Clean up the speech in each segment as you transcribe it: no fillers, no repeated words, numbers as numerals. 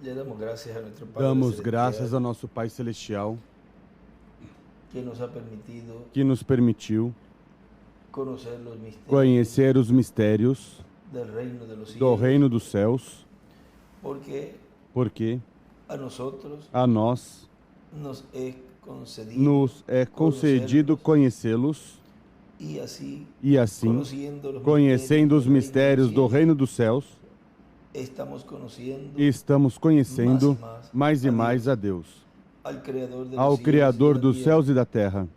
Le damos gracias a nuestro Padre Damos celestial, graças ao nosso Pai Celestial que nos ha permitido que nos permitiu conocer los misterios conhecer os mistérios del reino de los do cielos, reino dos céus, porque porque a nosotros a nós nos es concedido nos é concedido conhecê-los y así, e assim, conhecendo os mistérios do reino dos céus, estamos conhecendo mais e mais a Deus, ao Criador dos céus e da terra.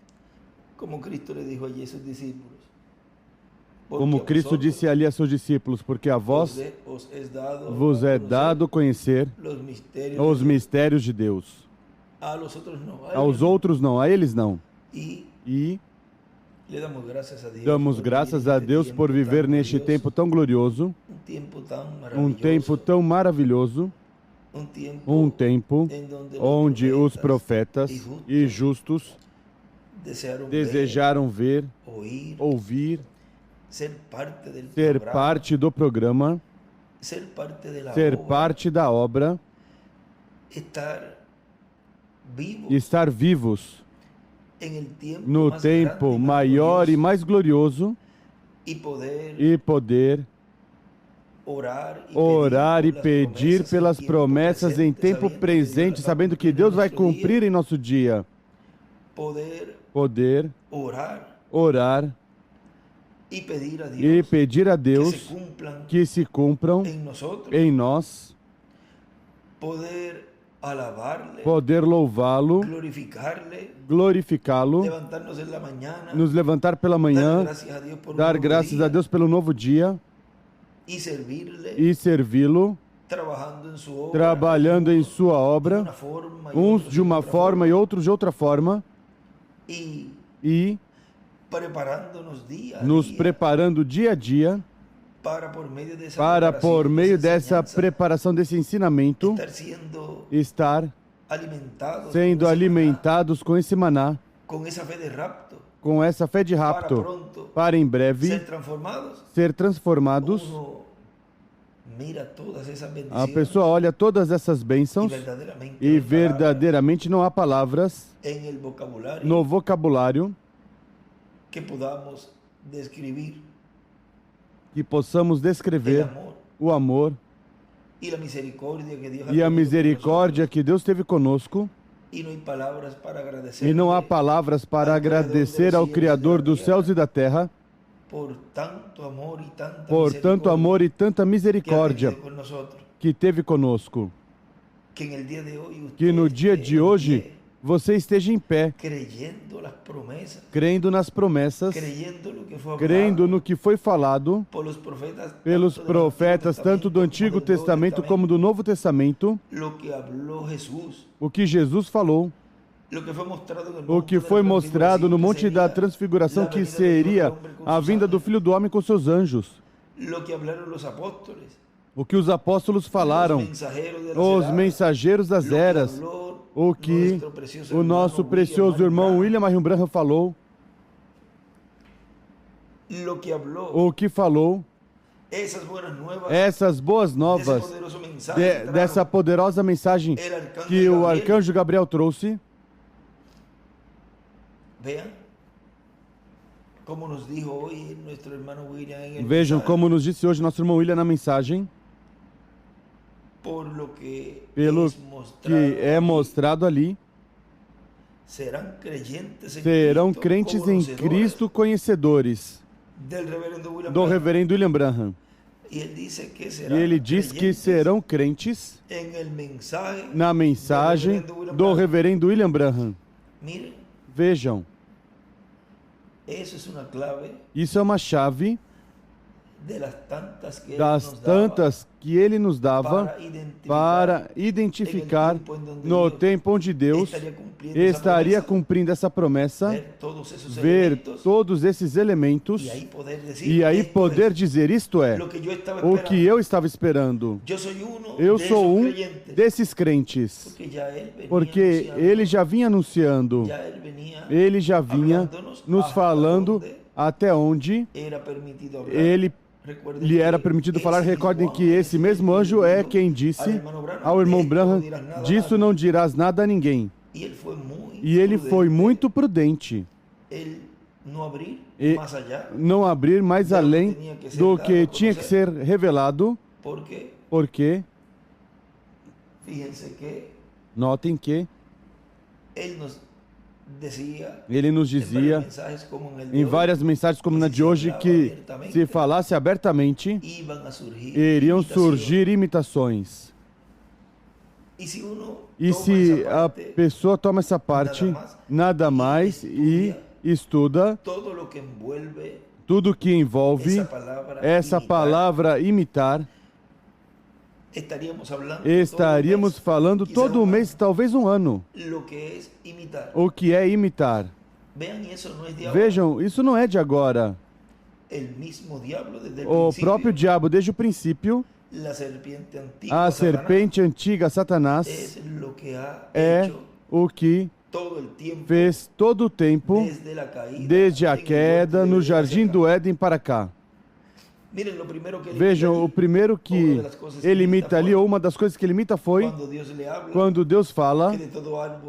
Como Cristo le dijo allí a sus discípulos. Como Cristo disse ali a seus discípulos, porque a vós vos é dado conhecer os mistérios de Deus. Aos outros não, a eles não. E damos graças a Deus por viver neste tempo tão glorioso, um tempo tão maravilhoso, um tempo onde os profetas e justos desejaram ver, ouvir, ser parte do programa, ser parte da obra, estar vivos no tempo maior e mais glorioso e poder orar e pedir pelas promessas em tempo presente, sabendo que Deus vai cumprir em nosso dia. Poder orar e pedir a Deus que se cumpram em nós, poder louvá-lo, glorificá-lo, nos levantar pela manhã, dar graças a Deus pelo novo dia e servi-lo, trabalhando em sua obra, uns de uma forma e outros de outra forma, e nos preparando dia a dia para, por meio dessa preparação, desse ensinamento, estar sendo alimentados com esse maná, com essa fé de rapto, para em breve ser transformados. A pessoa olha todas essas bênçãos e verdadeiramente não há palavras no vocabulário que possamos descrever o amor e a misericórdia que Deus teve conosco, e não há palavras para agradecer ao Criador dos céus e da terra por tanto amor e tanta misericórdia que teve conosco. Que no dia de hoje você esteja em pé, crendo nas promessas, crendo no que foi falado pelos profetas, tanto do Antigo Testamento como do Novo Testamento, o que Jesus falou, o que foi mostrado no Monte da Transfiguração, que seria a vinda do Filho do Homem com seus anjos, o que os apóstolos falaram, os mensageiros das eras, o que o nosso precioso irmão William Marion Branham falou, o que falou, essas boas novas, dessa poderosa mensagem que o arcanjo Gabriel trouxe. Vejam como nos disse hoje nosso irmão William na mensagem, pelo que é mostrado ali, serão crentes em Cristo conhecedores do reverendo William Branham. E ele diz que serão crentes na mensagem do reverendo William Branham. Vejam, isso é uma chave das tantas que ele nos dava para identificar no tempo onde Deus estaria cumprindo essa promessa, ver todos esses elementos e aí poder dizer: isto é o que eu estava esperando. Eu sou um desses crentes, porque ele já vinha anunciando, ele já vinha nos falando até onde ele lhe era permitido falar. Recordem que esse mesmo anjo é quem disse ao irmão Branham: disso não dirás nada a ninguém. E ele foi muito prudente. E não abrir mais além do que tinha que ser revelado. Porque, notem que ele nos dizia em várias mensagens, como na de hoje, que se falasse abertamente, iriam surgir imitações. E se a pessoa toma essa parte, nada mais, e estuda tudo que envolve essa palavra imitar, estaríamos falando todo mês, talvez um ano, o que é imitar. Vejam, isso não é de agora. O próprio diabo, desde o princípio, a serpente antiga, Satanás, é o que fez todo o tempo, desde a queda, no jardim do Éden para cá. Vejam, o primeiro que ele imita ali, ou uma das coisas que ele imita foi quando Deus fala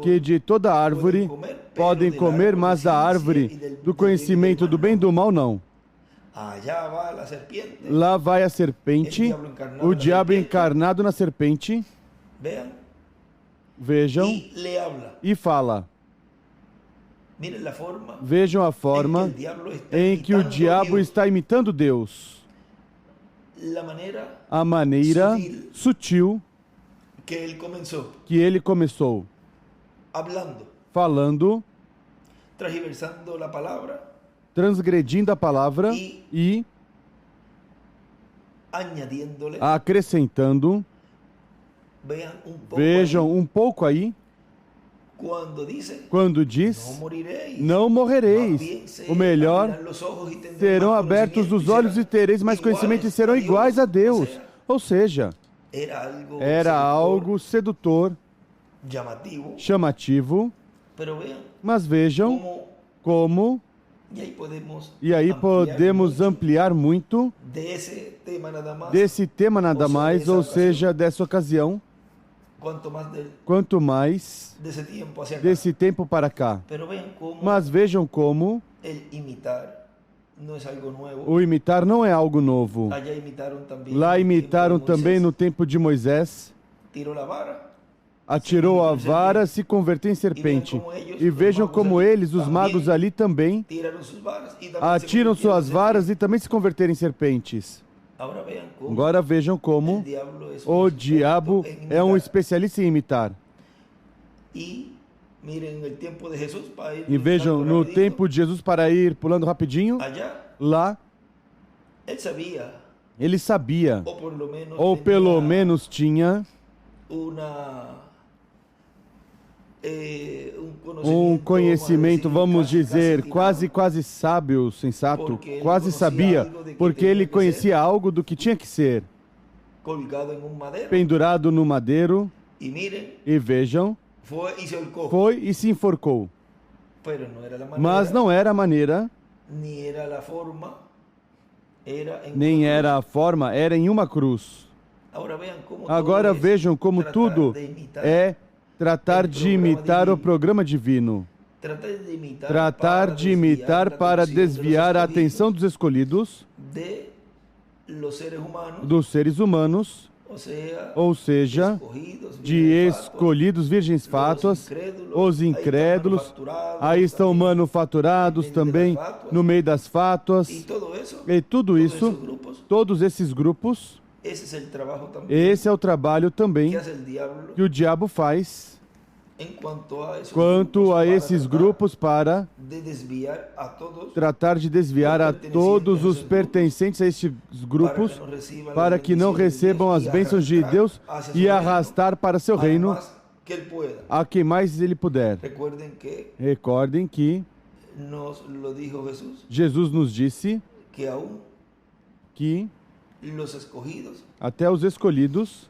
que de toda árvore podem comer, mas da árvore do conhecimento do bem e do mal não. Lá vai a serpente, o diabo encarnado na serpente. Vejam, e fala. Vejam a forma em que o diabo está imitando Deus. A maneira sutil que ele começou falando, transgredindo a palavra e acrescentando. Vejam um pouco aí, quando diz: não morrereis, o melhor, serão abertos os olhos e tereis mais conhecimento e serão iguais a Deus. Ou seja, era algo sedutor, chamativo, mas vejam como, e aí podemos ampliar muito desse tema nada mais, ou seja, dessa ocasião, quanto mais desse tempo para cá. Mas vejam como o imitar não é algo novo. Lá imitaram também no tempo de Moisés. Atirou a vara, se converteu em serpente. E vejam como eles, os magos ali também, atiram suas varas e também se converteram em serpentes. Agora vejam como o diabo é um especialista em imitar. E vejam, no tempo de Jesus, para ir pulando rapidinho, lá, ele sabia, ou pelo menos tinha, um conhecimento, vamos dizer, quase sábio, sensato, quase sabia, porque ele conhecia algo do que tinha que ser pendurado no madeiro, e vejam, foi e se enforcou. Mas não era a maneira, nem era a forma, era em uma cruz. Agora vejam como tudo é tratar de imitar o programa divino. Tratar de imitar para desviar a atenção dos escolhidos, dos seres humanos, ou seja, de escolhidos virgens fátuas, os incrédulos, aí estão manufaturados também no meio das fátuas, e tudo isso, todos esses grupos, esse é o trabalho também que o diabo faz quanto a esses grupos, para tratar de desviar a todos os pertencentes a estes grupos, para que não recebam as bênçãos de Deus e arrastar para seu reino a quem mais ele puder. Recordem que Jesus nos disse que até os escolhidos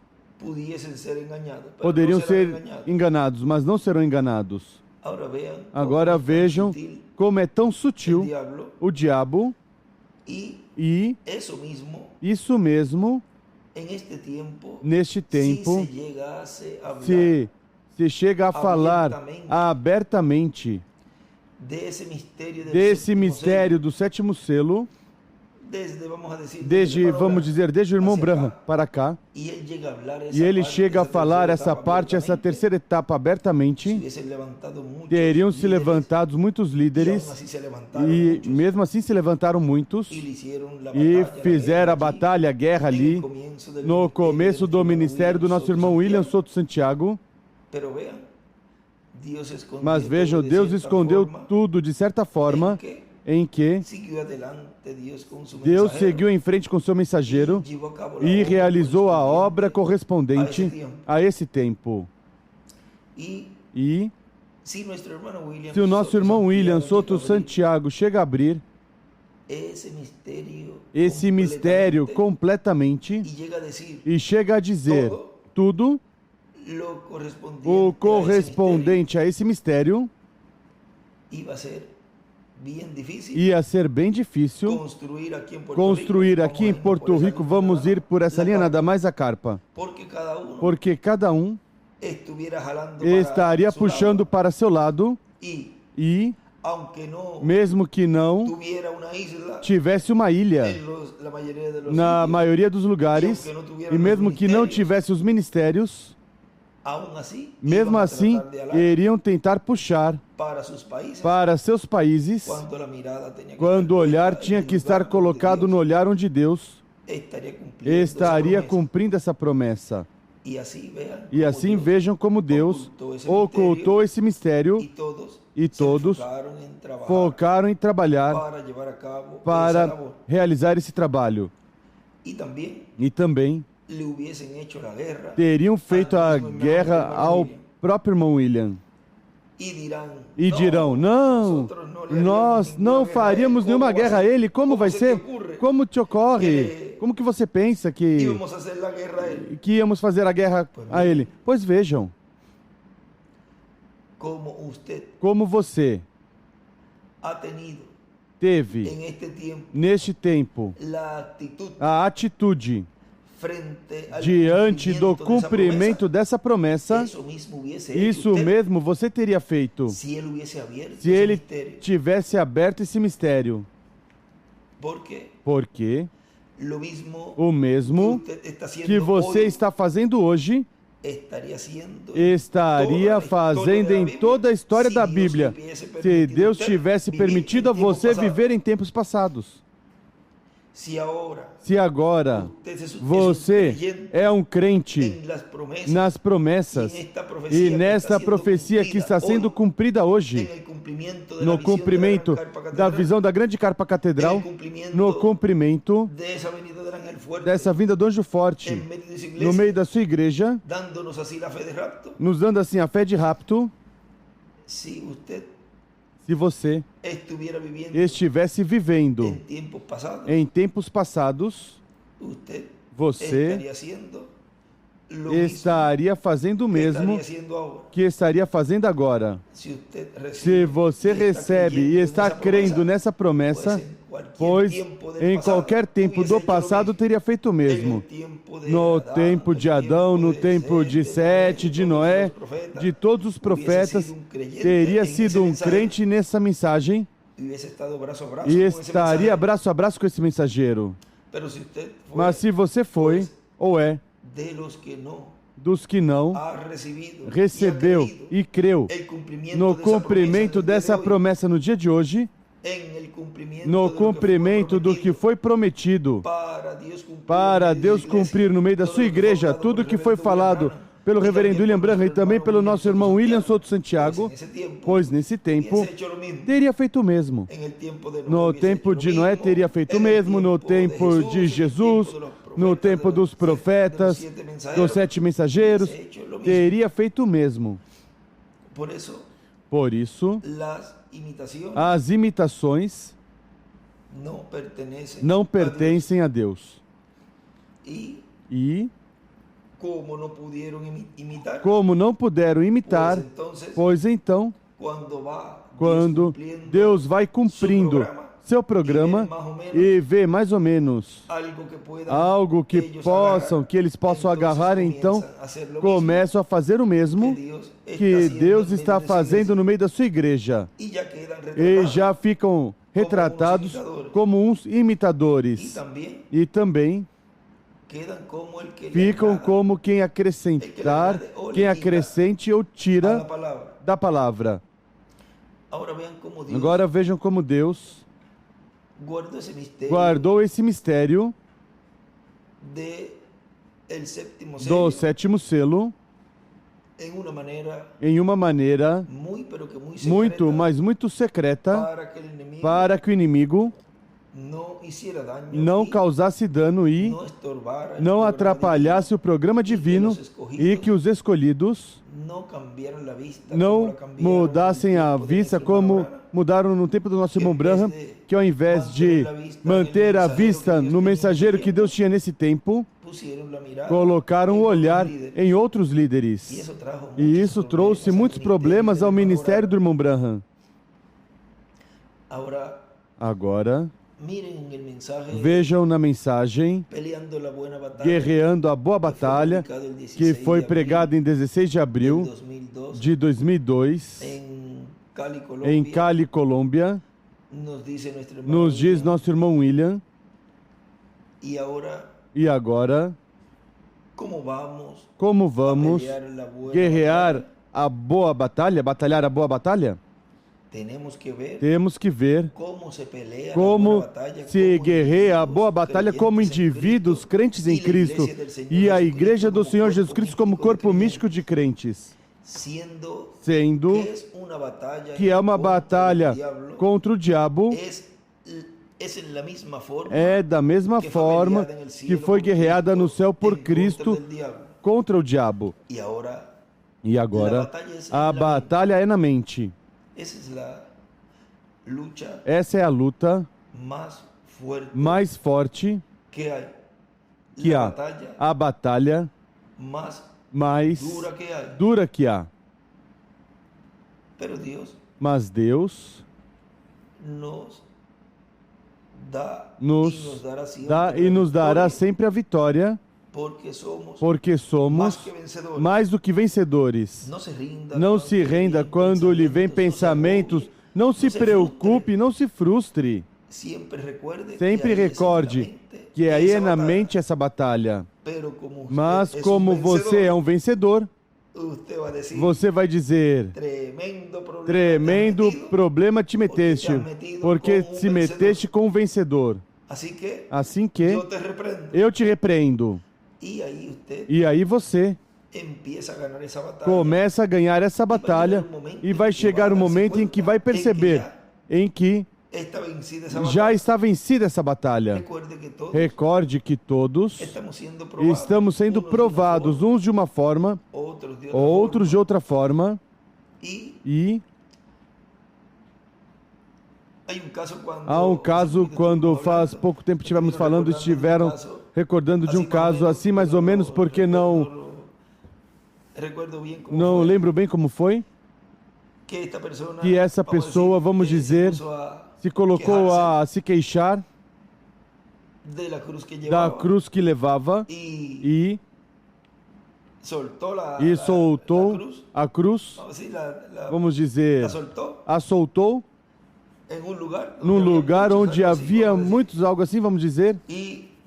poderiam ser enganados, mas não serão enganados. Agora vejam como é tão sutil o diabo, E isso mesmo, neste tempo, se chega a falar abertamente desse mistério do sétimo selo, desde o irmão Branham para cá, e ele chega a falar essa parte, essa terceira etapa abertamente, teriam se levantado muitos líderes, e mesmo assim se levantaram muitos, e fizeram a batalha, a guerra ali, no começo do ministério do nosso irmão William Souto Santiago. Mas vejam, Deus escondeu tudo de certa forma, em que Deus seguiu em frente com seu mensageiro e realizou a obra correspondente a esse tempo. E se o nosso irmão William Souto Santiago chega a abrir esse mistério completamente e chega a dizer tudo o correspondente a esse mistério, ia ser bem difícil construir aqui em Porto Rico. Vamos ir por essa linha, nada mais a carpa, porque cada um estaria puxando para seu lado, e mesmo que não tivesse uma ilha na maioria dos lugares, e mesmo que não tivesse os ministérios, mesmo assim, iriam tentar puxar para seus países, quando o olhar tinha que estar colocado no olhar onde Deus estaria cumprindo essa promessa. E assim vejam como Deus ocultou esse mistério, e todos focaram em trabalhar para realizar esse trabalho. E também teriam feito a guerra ao próprio irmão William. E dirão, não, nós não faríamos nenhuma guerra a ele. Como vai ser? Como te ocorre? Como que você pensa que íamos fazer a guerra a ele? Pois vejam, como você teve neste tempo a atitude diante do cumprimento dessa promessa. Isso mesmo você teria feito se ele tivesse aberto esse mistério. Porque o mesmo que você está fazendo hoje, estaria fazendo em toda a história da Bíblia, se Deus tivesse permitido a você viver em tempos passados. Se agora você é um crente nas promessas e nesta profecia que está sendo cumprida hoje, no cumprimento da visão da grande carpa catedral, no cumprimento dessa vinda do anjo forte no meio da sua igreja, nos dando assim a fé de rapto, se você estivesse vivendo em tempos passados, você estaria fazendo o mesmo que estaria fazendo agora. Se você recebe e está crendo nessa promessa, pois em qualquer tempo do passado teria feito o mesmo. No tempo de Adão, no tempo de Sete, de Noé, de todos os profetas, teria sido um crente nessa mensagem e estaria braço a braço com esse mensageiro. Mas se você foi, ou é, dos que não recebeu e creu no cumprimento dessa promessa no dia de hoje, no cumprimento do que foi prometido, para Deus cumprir no meio da sua igreja tudo que foi falado pelo reverendo William Branham e também pelo nosso irmão William Souto Santiago, pois nesse tempo teria feito o mesmo. No tempo de Noé teria feito o mesmo, no tempo de Jesus, no tempo dos profetas, dos 7 mensageiros, teria feito o mesmo. Por isso, as imitações não pertencem a Deus. E, como não puderam imitar, pois então, quando Deus vai cumprindo seu programa e vê mais ou menos algo que eles possam agarrar, então começam a fazer o mesmo que Deus está fazendo no meio da sua igreja e já ficam retratados como uns imitadores e também ficam como quem acrescentar, quem acrescente ou tira da palavra. Agora vejam como Deus guardou esse mistério do sétimo selo em uma maneira muito secreta para que o inimigo não causasse dano e não atrapalhasse o programa divino e que os escolhidos não mudassem a vista como mudaram no tempo do nosso irmão Branham, que ao invés de manter a vista no mensageiro que Deus tinha nesse tempo, colocaram o olhar em outros líderes. E isso trouxe muitos problemas ao ministério do irmão Branham. Agora, vejam na mensagem Guerreando a Boa Batalha, que foi pregada em 16 de abril de 2002 em Cali, Colômbia. Nos diz nosso irmão William. E agora, como vamos guerrear a boa batalha, batalhar a boa batalha? Temos que ver como se guerreia a boa batalha como indivíduos crentes em Cristo e a Igreja do Senhor Jesus Cristo como corpo místico de crentes, sendo que é uma batalha contra o diabo, é da mesma forma que foi guerreada no céu por Cristo contra o diabo. E agora, a batalha é na mente. Essa é a luta mais forte que há. A batalha mais dura que há. Mas Deus nos dá e nos dará sempre a vitória, porque somos mais do que vencedores. Não se renda quando lhe vem pensamentos, não se preocupe, não se frustre. Sempre recorde que aí é na mente essa batalha. Mas como você é um vencedor, você vai dizer: tremendo problema te meteste, porque se meteste com um vencedor. Assim que eu te repreendo. E aí você começa a ganhar essa batalha e vai chegar um momento em que vai perceber em que já está vencida essa batalha. Recorde que todos estamos sendo provados, uns de uma forma, outros de outra forma, e há um caso quando faz pouco tempo estivemos falando, estiveram recordando de um caso assim mais ou menos, porque não lembro bem como foi, que essa pessoa, vamos dizer, se colocou a se queixar da cruz que levava e soltou a cruz, vamos dizer, a soltou num lugar onde havia muitos, algo assim, vamos dizer,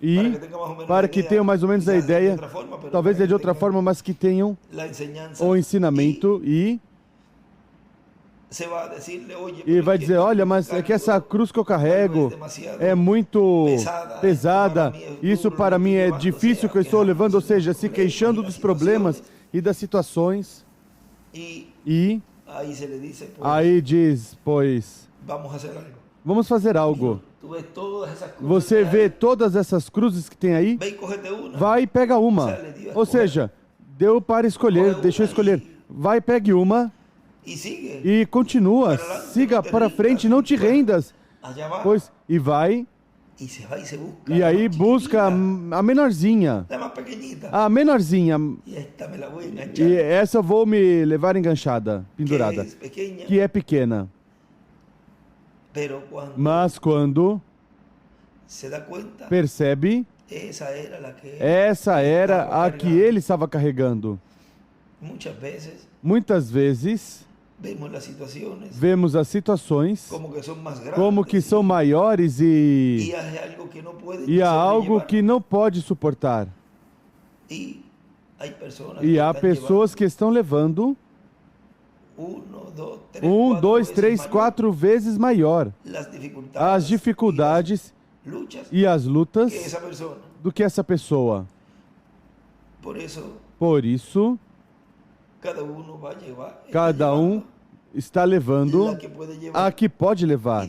e para que tenham mais ou menos a ideia, talvez é de outra forma, mas que tenham o ensinamento e vai dizer: olha, mas é que essa cruz que eu carrego é muito pesada, isso para mim é difícil que eu estou levando, ou seja, se queixando dos problemas e das situações. E aí diz: pois, vamos fazer algo. Você vê todas essas cruzes que tem aí? Vai e pega uma. Ou seja, deu para escolher, deixou escolher. Vai, pegue uma e continua. Siga para frente, não te rendas. Pois, e vai. E aí busca a menorzinha. A menorzinha. E essa eu vou me levar enganchada, pendurada. Que é pequena. Mas quando percebe, essa era a que ele estava carregando. Muitas vezes, vemos as situações como que são maiores e há algo que não pode suportar. E há pessoas que estão levando 1, 2, 3, 4 vezes maior as dificuldades e as lutas do que essa pessoa. Por isso, cada um está levando a que pode levar.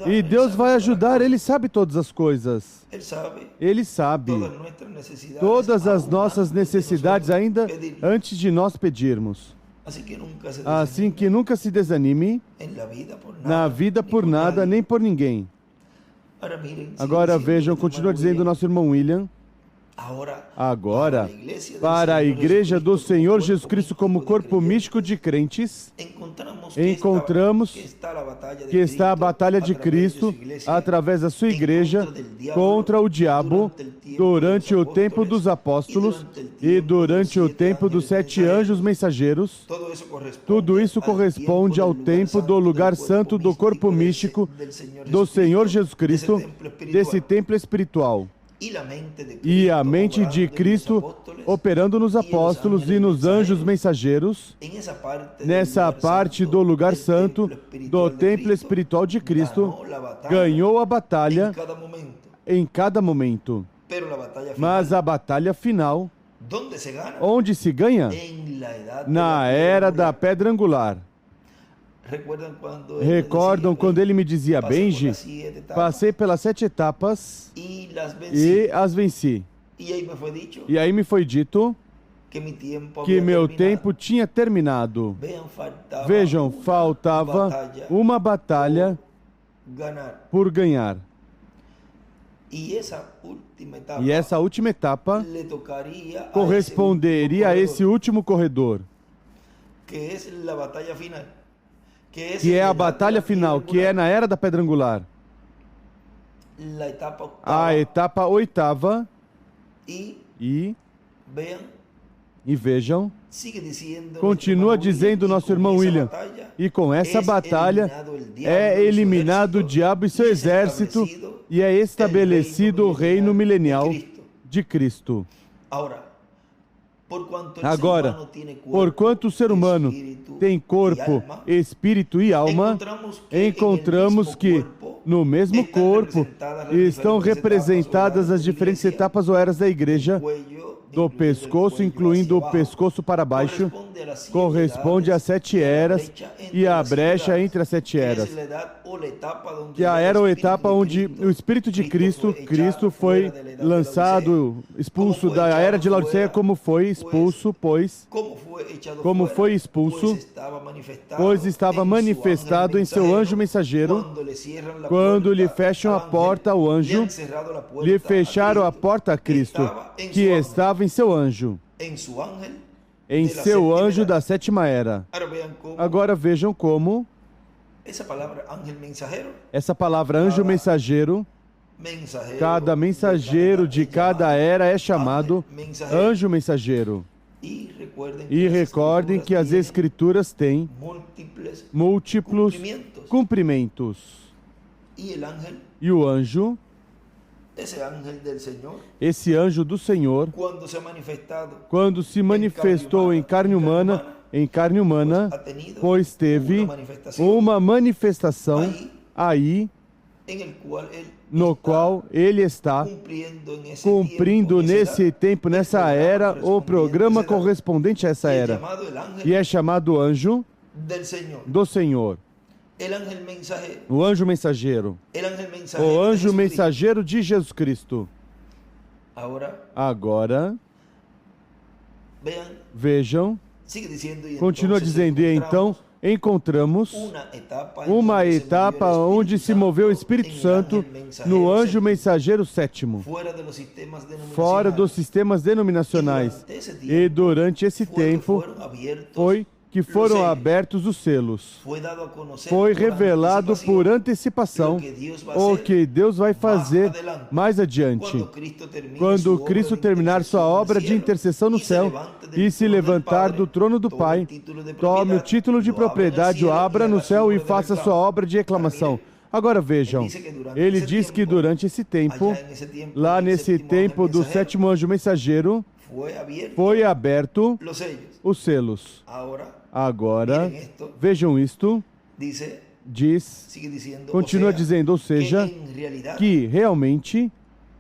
E Deus vai ajudar, Ele sabe todas as coisas. Ele sabe todas as nossas necessidades ainda antes de nós pedirmos. Assim que nunca se desanime na vida por nada nem por ninguém. Agora vejam, continua dizendo o nosso irmão William. Agora, para a Igreja do Senhor Jesus Cristo como corpo místico de crentes, encontramos que está a batalha de Cristo através da sua Igreja contra o diabo durante o tempo dos apóstolos e durante o tempo dos 7 anjos mensageiros. Tudo isso corresponde ao tempo do lugar santo do corpo místico do Senhor Jesus Cristo, desse templo espiritual. E a mente de Cristo operando nos apóstolos e nos anjos mensageiros, nessa parte do lugar santo, do templo espiritual de Cristo, ganhou a batalha em cada momento. Mas a batalha final, onde se ganha? Na era da pedra angular. Recordam quando ele me dizia, Benji, passei pelas 7 etapas e as venci. E aí me foi dito que meu tempo tinha terminado. Vejam, faltava uma batalha por ganhar. E essa última etapa corresponderia a esse último corredor, que é a batalha final, que é na era da pedra angular. A etapa 8ª, e vejam, continua dizendo o nosso irmão William, e com essa batalha é eliminado o diabo e seu exército e é estabelecido o reino milenial de Cristo. Agora, porquanto o ser humano tem corpo, espírito e alma, encontramos que no mesmo corpo estão representadas as diferentes etapas ou eras da igreja. Do pescoço, incluindo o pescoço para baixo, corresponde às 7 eras e a brecha entre as 7 eras, que é a era ou etapa onde o Espírito de Cristo foi lançado, expulso da era de Laodiceia, como foi expulso, pois estava manifestado em seu anjo mensageiro. Quando lhe fecham a porta ao anjo, lhe fecharam a porta a Cristo, que estava em seu anjo, da 7ª era. Agora vejam como essa palavra anjo mensageiro, cada mensageiro de cada era é chamado anjo mensageiro. E recordem que as Escrituras têm múltiplos cumprimentos. E o anjo, esse anjo do Senhor, quando se manifestou em carne humana, pois teve uma manifestação aí, no qual ele está cumprindo nesse tempo, nessa era, o programa correspondente a essa era, e é chamado anjo do Senhor. O anjo mensageiro. O anjo mensageiro de Jesus Cristo. Agora, vejam, continua dizendo, e então encontramos uma etapa onde se moveu o Espírito Santo no anjo mensageiro 7º, fora dos sistemas denominacionais. E durante esse tempo foi que foram abertos os selos. Foi revelado por antecipação o que Deus vai fazer mais adiante. Quando Cristo terminar sua obra de intercessão no céu e se levantar do trono do Pai, tome o título de propriedade, o abra no céu e faça sua obra de reclamação. Agora vejam, ele diz que durante esse tempo, lá nesse tempo do sétimo anjo mensageiro, foi aberto os selos. Agora, vejam isto, continua dizendo, ou seja, que realmente,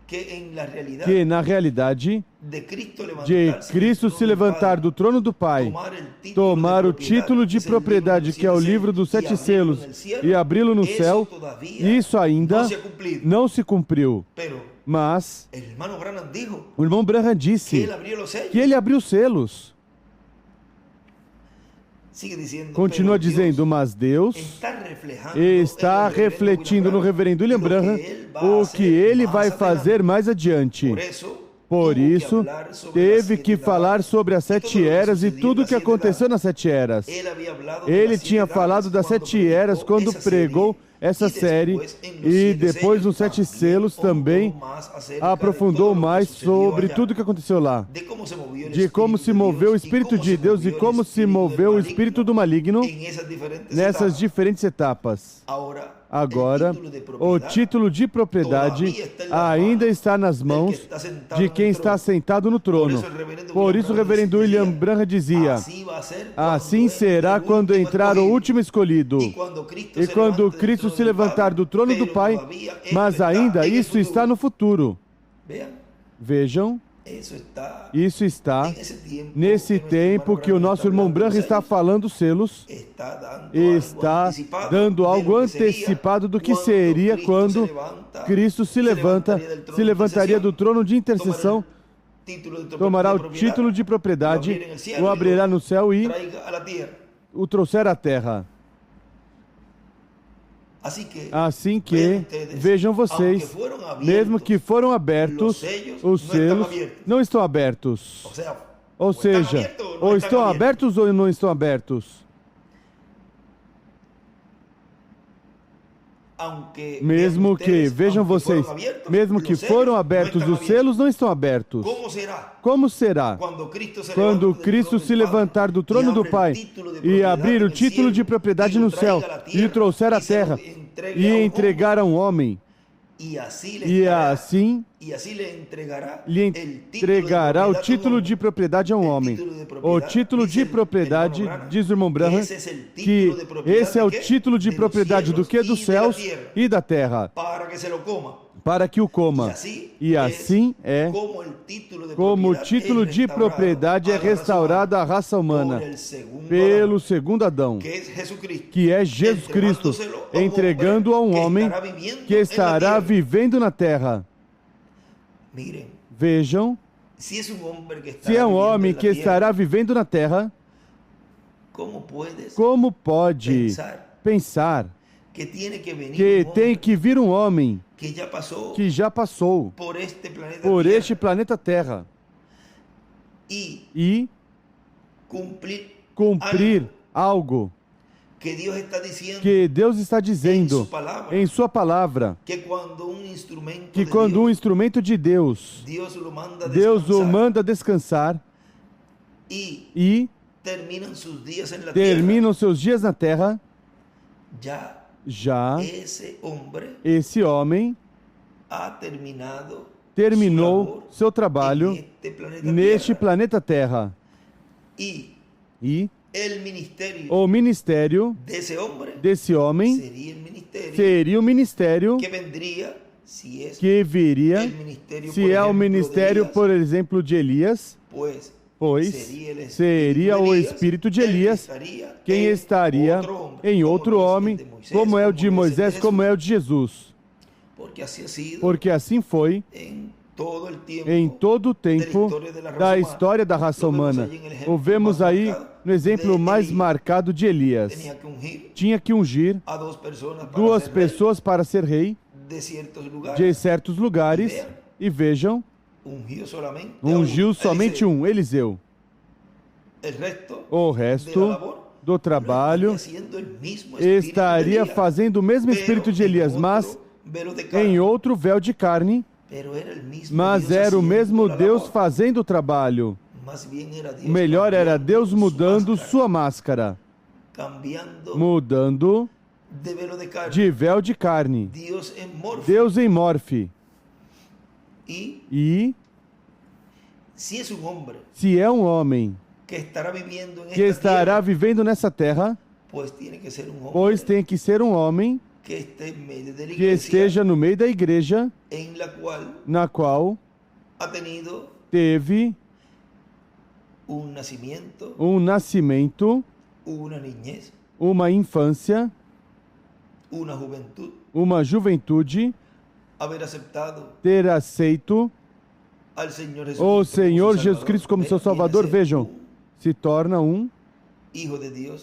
que na realidade, de Cristo se levantar do trono do Pai, tomar o título de propriedade, que é o livro dos 7 selos, e abri-lo no céu, isso ainda não se cumpriu. Mas o irmão Branham disse que ele abriu os selos. Continua dizendo, mas Deus está refletindo no reverendo William Branham o que ele vai fazer mais adiante. Por isso, teve que falar sobre as 7 eras e tudo o que aconteceu nas 7 eras. Ele tinha falado das 7 eras quando pregou essa série, e depois nos 7 selos também aprofundou mais sobre tudo o que aconteceu lá, de como se moveu o Espírito de Deus e como se moveu o Espírito do maligno nessas diferentes etapas. Agora, o título de propriedade ainda está nas mãos de quem está sentado no trono. Por isso o reverendo William Branham dizia, assim será quando entrar o último escolhido, e quando Cristo se levantar do trono do Pai, mas ainda isso está no futuro. Vejam, isso está nesse tempo que o nosso irmão Branham está falando selos, está dando algo antecipado do que seria quando Cristo se levantaria do trono de intercessão, tomará o título de propriedade, o abrirá no céu e o trouxer à terra. Assim que, vejam vocês, mesmo que foram abertos, os selos não estão abertos. Ou seja, ou estão abertos ou não estão abertos. Mesmo que, vejam vocês, mesmo que foram abertos, os selos não estão abertos. Como será quando Cristo se levantar do trono do Pai e abrir o título de propriedade no céu e o trouxer à terra e entregar a um homem? E assim lhe entregará o título de propriedade a um homem. O título de propriedade, diz o irmão Branham, que esse é o título de propriedade do que? Dos céus e da terra, para que o coma. E assim é como o título de propriedade é restaurado à raça humana pelo segundo Adão, que é Jesus Cristo, entregando a um homem que estará vivendo na terra. Vejam, se é um homem que estará vivendo na terra, como pode pensar que tem que vir um homem que já passou por este planeta Terra e cumprir algo que Deus está dizendo em sua palavra, que quando um instrumento de Deus, Deus o manda descansar e terminam seus dias na terra, já esse homem terminou seu trabalho neste planeta Terra. E o ministério desse homem seria o ministério que viria, se é o ministério, por exemplo, de Elias, pois seria o espírito de Elias quem estaria em outro homem, como é o de Moisés, como é o de Jesus. Porque assim foi em todo o tempo da história da raça humana. O vemos aí no exemplo mais marcado de Elias. Tinha que ungir 2 pessoas para ser rei de certos lugares, e vejam, ungiu somente um, Eliseu. o resto do trabalho estaria fazendo o mesmo espírito de Elias, mas em outro véu de carne, mas era o mesmo Deus fazendo o trabalho. O melhor era Deus mudando sua máscara, mudando de véu de carne, Deus em morfe. E se é um homem que estará vivendo nessa terra, pois tem que ser um homem que esteja no meio da igreja, na qual teve um nascimento, uma infância, uma juventude, ter aceito o Senhor Jesus Cristo como seu Salvador. Vejam, se torna um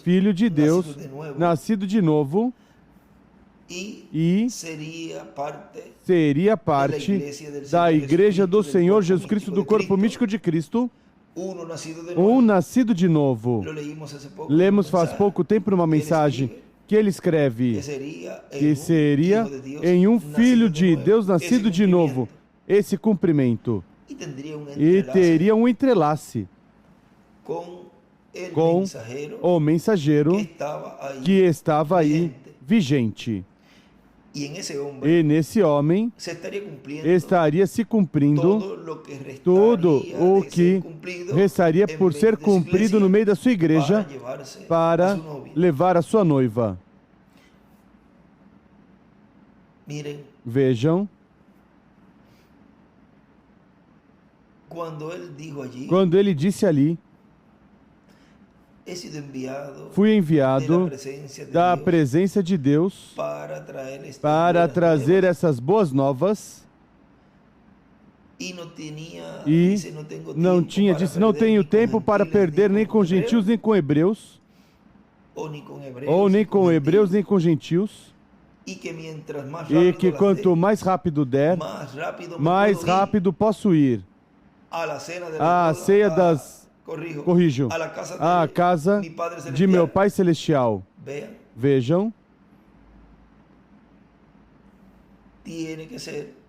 filho de Deus, nascido de novo, e seria parte da igreja do Senhor Jesus Cristo, do corpo místico de Cristo, um nascido de novo. Lemos faz pouco tempo numa mensagem que ele escreve que seria em um filho de Deus nascido de novo, esse cumprimento, e teria um entrelace com o mensageiro que estava aí vigente. E nesse homem estaria se cumprindo tudo o que restaria por ser cumprido no meio da sua igreja para levar a sua noiva. Vejam, quando ele disse ali, fui enviado da presença de Deus para trazer essas boas novas, e não tenho tempo para perder nem com gentios nem com hebreus, ou nem com hebreus nem com gentios, e que quanto mais rápido der, mais rápido posso ir à ceia à casa de meu Pai Celestial. Vejam,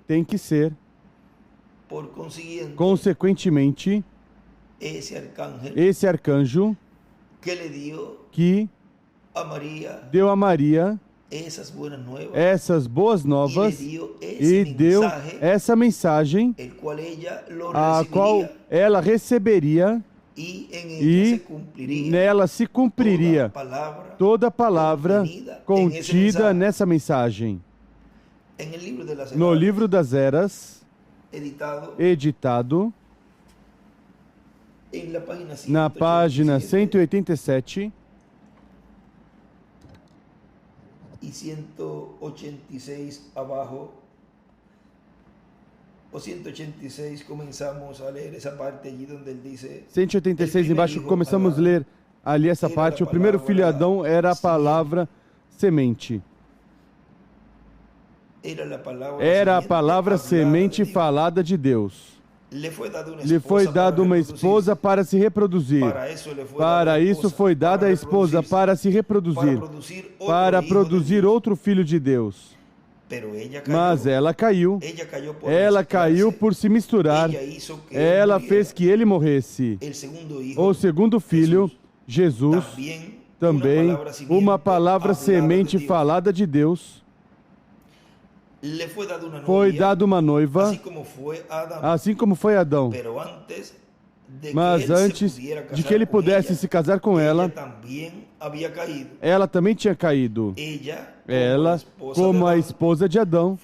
tem que ser, consequentemente, esse arcanjo que deu a Maria essas boas novas e deu essa mensagem, a qual ela receberia, e nela se cumpriria toda a palavra contida nessa mensagem. No livro das Eras, editado na página 187 e 186 abaixo, o 186 começamos a ler essa parte allí onde ele diz 186 embaixo, começamos a ler ali essa parte. O primeiro filho de Adão era a palavra semente. Era a palavra semente falada de Deus. Lhe foi dada uma esposa para se reproduzir. Para isso foi dada a esposa para se reproduzir, para produzir outro filho de Deus. Mas ela caiu. Ela caiu por se misturar. Ela fez que ele morresse. O segundo filho, Jesus, também uma palavra semente falada de Deus. Foi dado uma noiva, assim como foi Adão. Mas antes de que ele pudesse se casar com ela, ela também tinha caído. Ela, como a esposa de Adão,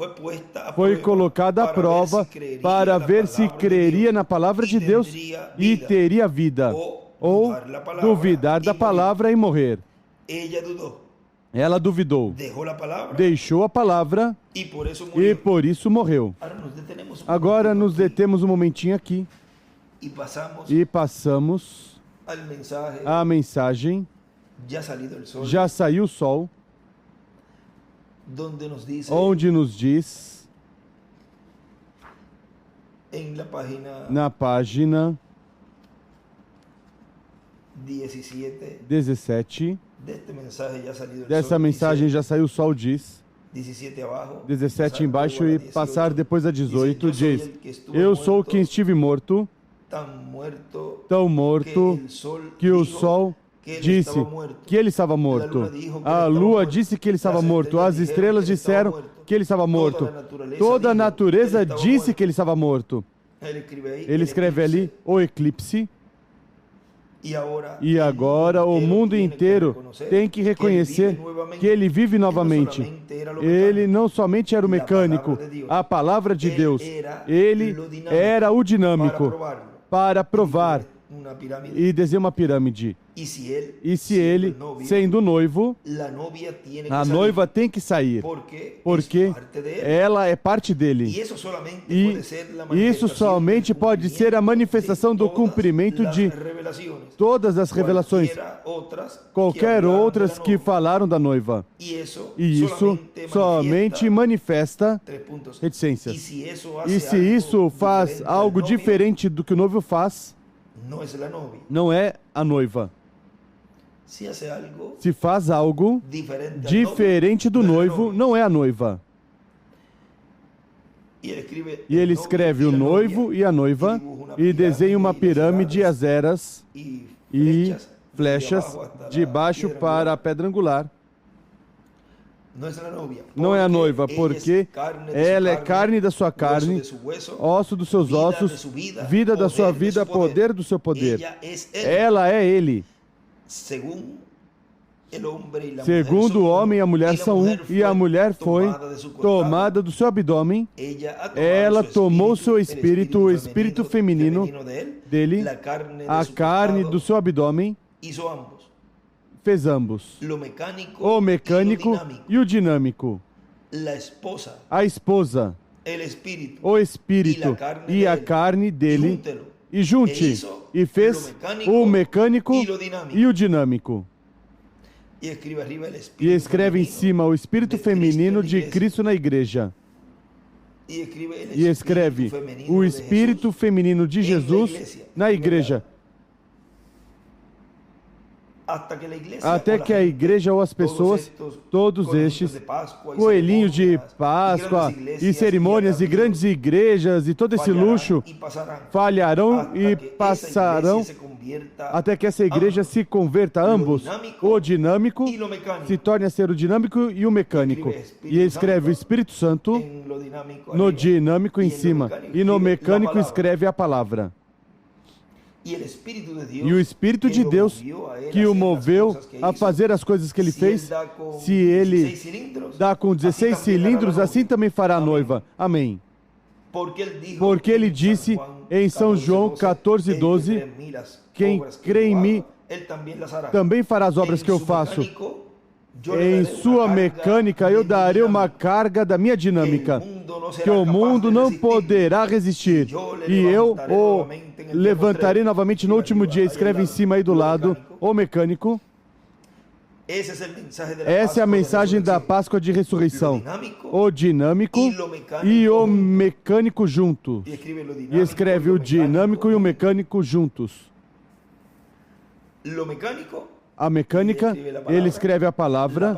foi colocada à prova para ver se creria na palavra de Deus e teria vida, ou duvidar da palavra e morrer. Ela duvidou, deixou a palavra e por isso morreu. Agora nos detemos um momentinho aqui e passamos a mensagem. Já saiu o sol, onde nos diz na página 17. Dessa mensagem já saiu o sol, diz. 17 embaixo e passar depois a 18 diz: eu sou quem estive morto, tão morto que o sol disse que ele estava morto. A lua disse que ele estava morto. As estrelas disseram que ele estava morto. Toda a natureza disse que ele estava morto. Ele escreve ali o eclipse. E agora o mundo inteiro tem que reconhecer que ele vive novamente. Ele não somente era o mecânico, a palavra de Deus. Ele era o dinâmico para provar e desenhar uma pirâmide. E se ele, sendo noivo, a noiva tem que sair, porque ela é parte dele. E isso somente pode ser a manifestação do cumprimento de todas as revelações, qualquer outras que falaram da noiva. E isso somente manifesta reticências. E se isso faz algo diferente do que o noivo faz, não é a noiva. Se faz algo diferente do noivo, não é a noiva. E ele escreve o noivo e a noiva e desenha uma pirâmide, as eras e flechas de baixo para a pedra angular. Não é a noiva, porque ela é carne da sua carne, osso dos seus ossos, vida da sua vida, poder do seu poder. Ela é ele. Segundo o homem e a mulher são um, e a mulher foi tomada do seu abdômen, ela tomou seu espírito, o espírito feminino dele, a carne do seu abdômen, fez ambos, o mecânico e o dinâmico, a esposa, o espírito e a carne dele, e junte, e fez o mecânico e o dinâmico. E escreve em cima o espírito feminino de Cristo na igreja. E escreve o espírito feminino de Jesus na igreja. Até que a igreja ou as pessoas, todos estes coelhinhos de Páscoa e cerimônias e grandes igrejas e todo esse luxo falharão e passarão até que essa igreja se converta a ambos. O dinâmico se torne a ser o dinâmico e o mecânico. E escreve o Espírito Santo no dinâmico em cima e no mecânico escreve a palavra. E o Espírito de Deus que o moveu a fazer as coisas que ele fez, se ele dá com 16 cilindros, assim também fará a noiva. Amém. Porque ele disse em São João 14:12, quem crê em mim também fará as obras que eu faço. Em sua mecânica eu darei uma carga da minha dinâmica, que o mundo não poderá resistir. E eu o levantarei novamente no último dia. Escreve em cima aí do lado, o mecânico. Essa é a mensagem da Páscoa de ressurreição. O dinâmico e o mecânico juntos. E escreve o dinâmico e o mecânico juntos. A mecânica, ele escreve a palavra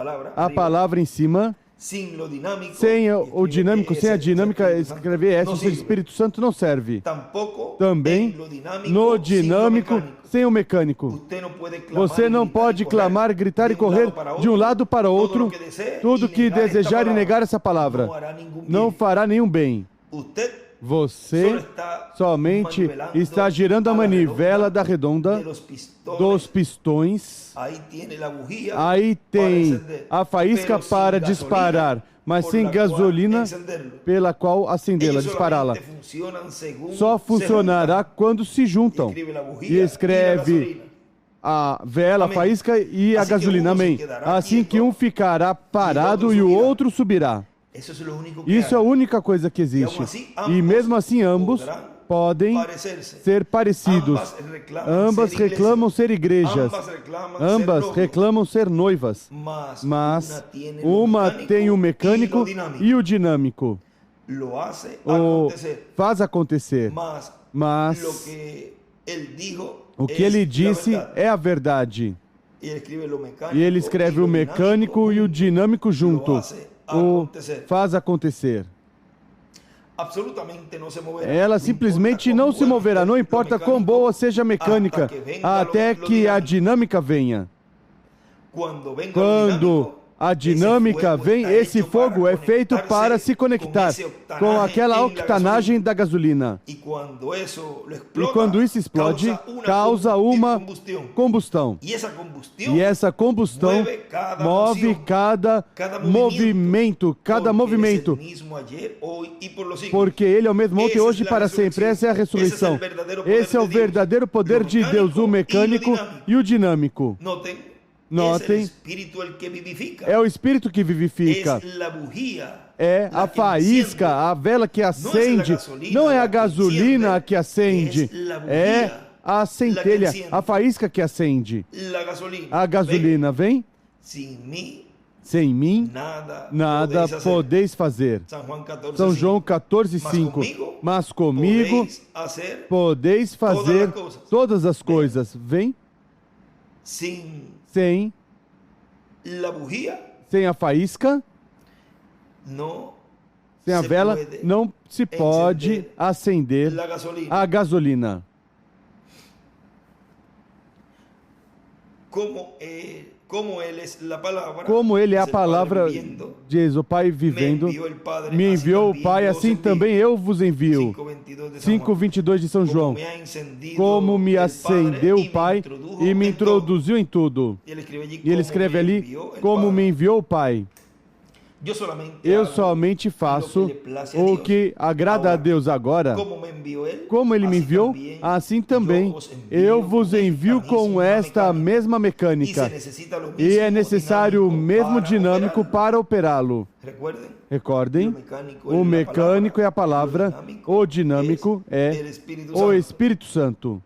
em cima. Sem o dinâmico, sem a dinâmica, escrever essa, o Espírito Santo não serve. Também no dinâmico, sem o mecânico. Você não pode clamar, gritar e correr de um lado para o outro. Tudo que desejar e negar essa palavra não fará nenhum bem. Você somente está girando a manivela da redonda dos pistões. Aí tem a faísca para disparar, mas sem gasolina pela qual acendê-la, dispará-la. Só funcionará quando se juntam. E escreve a vela, a faísca e a gasolina. Amém. Assim que um ficará parado e o outro subirá. Isso é a única coisa que existe. E mesmo assim ambos podem ser parecidos. Ambas reclamam ser igrejas. Ambas reclamam ser noivas. Mas uma tem o mecânico e o dinâmico. O faz acontecer. Mas O que ele disse é a verdade. E ele escreve o mecânico e o dinâmico junto. O faz acontecer. Ela simplesmente não se moverá, não importa quão boa seja a mecânica, até que a dinâmica venha. Quando a dinâmica vem, esse fogo é feito para se conectar com aquela octanagem da gasolina. E quando isso explode, causa uma combustão. E essa combustão move cada movimento, porque ele é o mesmo ontem, hoje e para sempre. Essa é a ressurreição. Esse é o verdadeiro poder de Deus, o mecânico e o dinâmico. Notem, é o Espírito que vivifica. É a faísca, a vela que acende. Não é a gasolina que acende, é a centelha, a faísca que acende. A gasolina vem? Sem mim, nada podeis fazer. São João 14:5. Mas comigo podeis fazer todas as coisas. Vem? Sem a faísca, sem a vela, não se pode acender a gasolina. Como ele é a palavra, diz o Pai vivendo, me enviou o Pai, assim também eu vos envio. 5:22 de São João. Como me acendeu o Pai e me introduziu em tudo. E ele escreve ali, como me enviou o Pai. Eu somente faço o que agrada a Deus agora. Como Ele me enviou, assim também eu vos envio com esta mesma mecânica. E é necessário o mesmo dinâmico para operá-lo. Recordem, o mecânico é a palavra, o dinâmico é o Espírito Santo.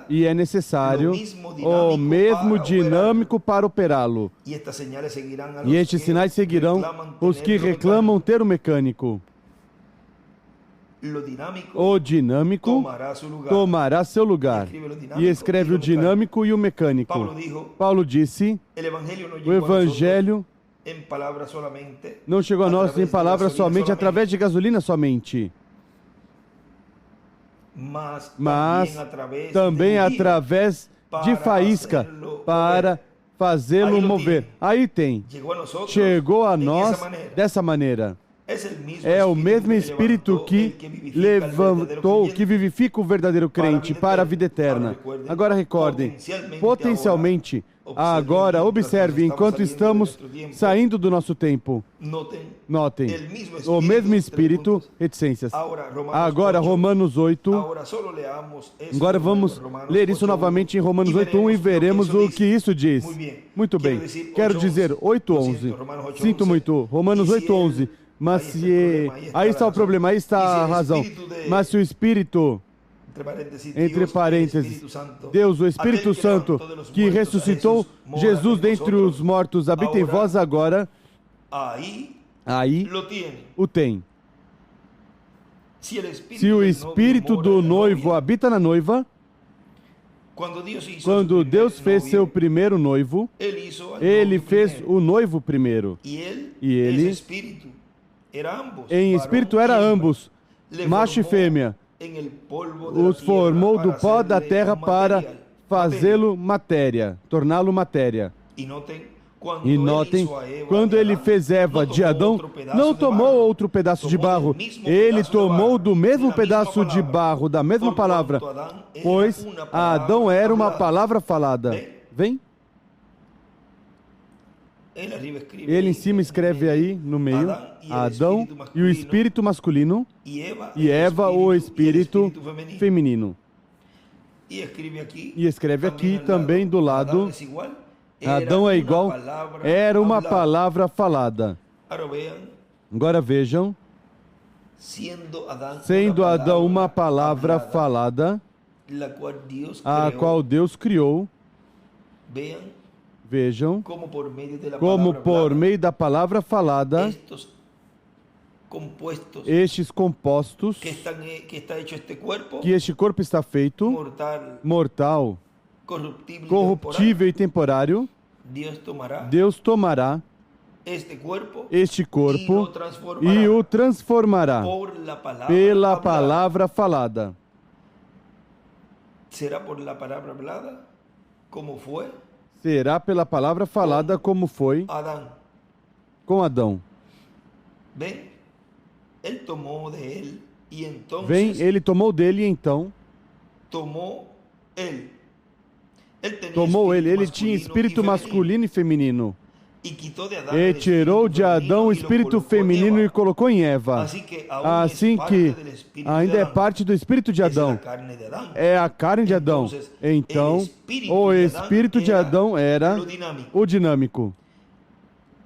E é necessário o mesmo dinâmico para operá-lo. E estes sinais seguirão os que reclamam ter o mecânico. O dinâmico tomará seu lugar. E escreve o dinâmico e o mecânico. Paulo disse, o Evangelho não chegou a nós em palavras somente, através de gasolina somente. Mas também através de faísca para fazê-lo mover. Aí tem. Chegou a nós dessa maneira. É o mesmo Espírito que levantou, que vivifica o verdadeiro crente para a vida eterna. Agora recordem, potencialmente, agora observe, enquanto estamos saindo do nosso tempo, notem, o mesmo Espírito, reticências. Agora Romanos 8, agora vamos ler isso novamente em Romanos 8:1 e veremos o que isso diz. Muito bem, quero dizer 8:11, sinto muito, Romanos 8:11. Mas se... Aí está o problema, aí está a razão. Mas se o Espírito, entre parênteses, Deus, o Espírito Santo, que ressuscitou Jesus dentre os mortos, habita em vós agora, aí o tem. Se o Espírito do noivo habita na noiva, quando Deus fez seu primeiro noivo, Ele fez o noivo primeiro. E Ele... em espírito era ambos, macho e fêmea. Os formou do pó da terra para fazê-lo matéria, torná-lo matéria. E notem, quando ele fez Eva de Adão, não tomou outro pedaço de barro. Ele tomou do mesmo pedaço de barro, da mesma palavra, pois Adão era uma palavra falada. Vem? Ele em cima escreve aí no meio, Adão e o espírito masculino, e Eva o espírito feminino. E escreve aqui também do lado, Adão é igual, era uma palavra falada. Agora vejam, sendo Adão uma palavra falada, a qual Deus criou, Vejam como por meio da palavra falada, estes compostos que este corpo está feito, mortal, corruptível e temporário, Deus tomará este corpo e o transformará pela palavra falada. Será por la palabra falada, como foi? Será pela palavra falada como foi com Adão. Bem, ele tomou dele e então ele tomou dele e então tomou ele. Ele tinha espírito masculino e feminino. E tirou de Adão o espírito feminino e colocou em Eva. Assim que ainda é parte do espírito de Adão. É a carne de Adão. Então, o espírito de Adão era o dinâmico,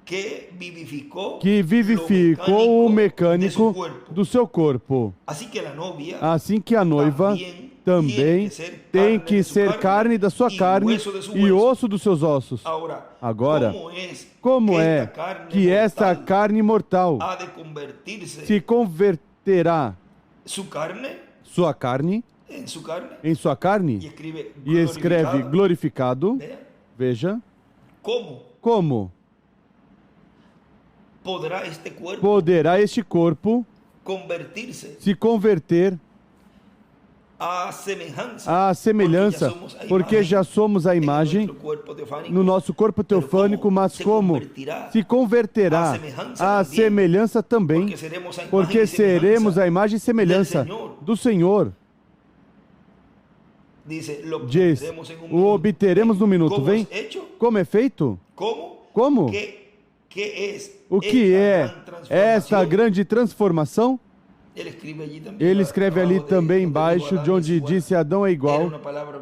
que vivificou o mecânico do seu corpo. Assim que a noiva também tem que ser carne da sua carne e osso dos seus ossos. Agora, como é que esta carne mortal se converterá sua carne em sua carne e escreve glorificado? Veja, como poderá este corpo se converter à semelhança, porque já somos a imagem no nosso corpo teofânico, mas como se converterá à semelhança também, porque seremos a imagem e semelhança do Senhor. Diz, o obteremos no minuto. Vem, como é feito? Como? O que é esta grande transformação? Ele escreve ali também embaixo, de onde disse Adão é igual.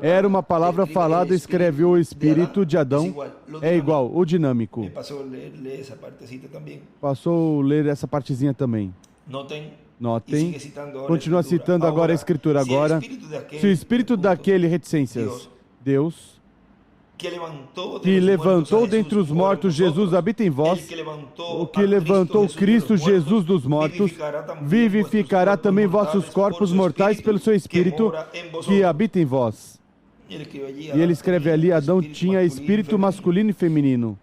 Era uma palavra falada, escreve o espírito de Adão é igual, o dinâmico. Passou a ler essa partezinha também. Notem. Continua citando agora a escritura. Agora, se o espírito daquele reticências, Deus, que levantou dentre os mortos Jesus habita em vós, o que levantou Cristo Jesus dos mortos, vivificará também vossos corpos mortais pelo seu Espírito que habita em vós. E ele escreve ali, Adão tinha espírito masculino e feminino.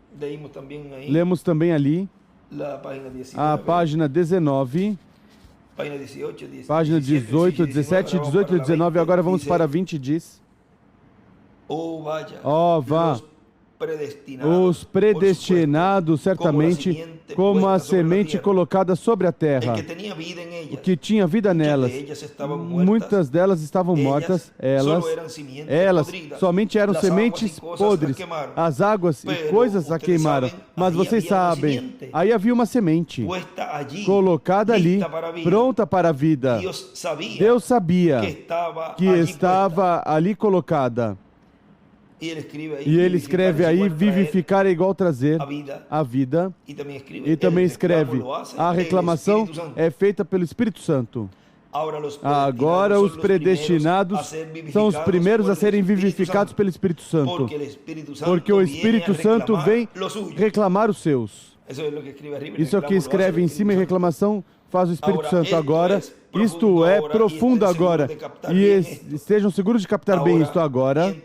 Lemos também ali a página 19, página 18, 17, 18 e 19, agora vamos para 20, diz: vá, os predestinados certamente como a semente colocada sobre a terra, que tinha vida nelas. Muitas delas estavam mortas, elas somente eram sementes podres. As águas e coisas a queimaram. Mas vocês sabem, aí havia uma semente colocada ali, pronta para a vida. Deus sabia que estava ali colocada. E ele escreve aí, vivificar é igual trazer a vida. E também escreve, a reclamação é feita pelo Espírito Santo. Agora os predestinados são os primeiros a serem vivificados pelo Espírito Santo, porque o Espírito Santo vem reclamar os seus. Isso é o que escreve em cima, em reclamação faz o Espírito Santo. Agora, isto é profundo agora, e estejam seguros de captar bem isto agora,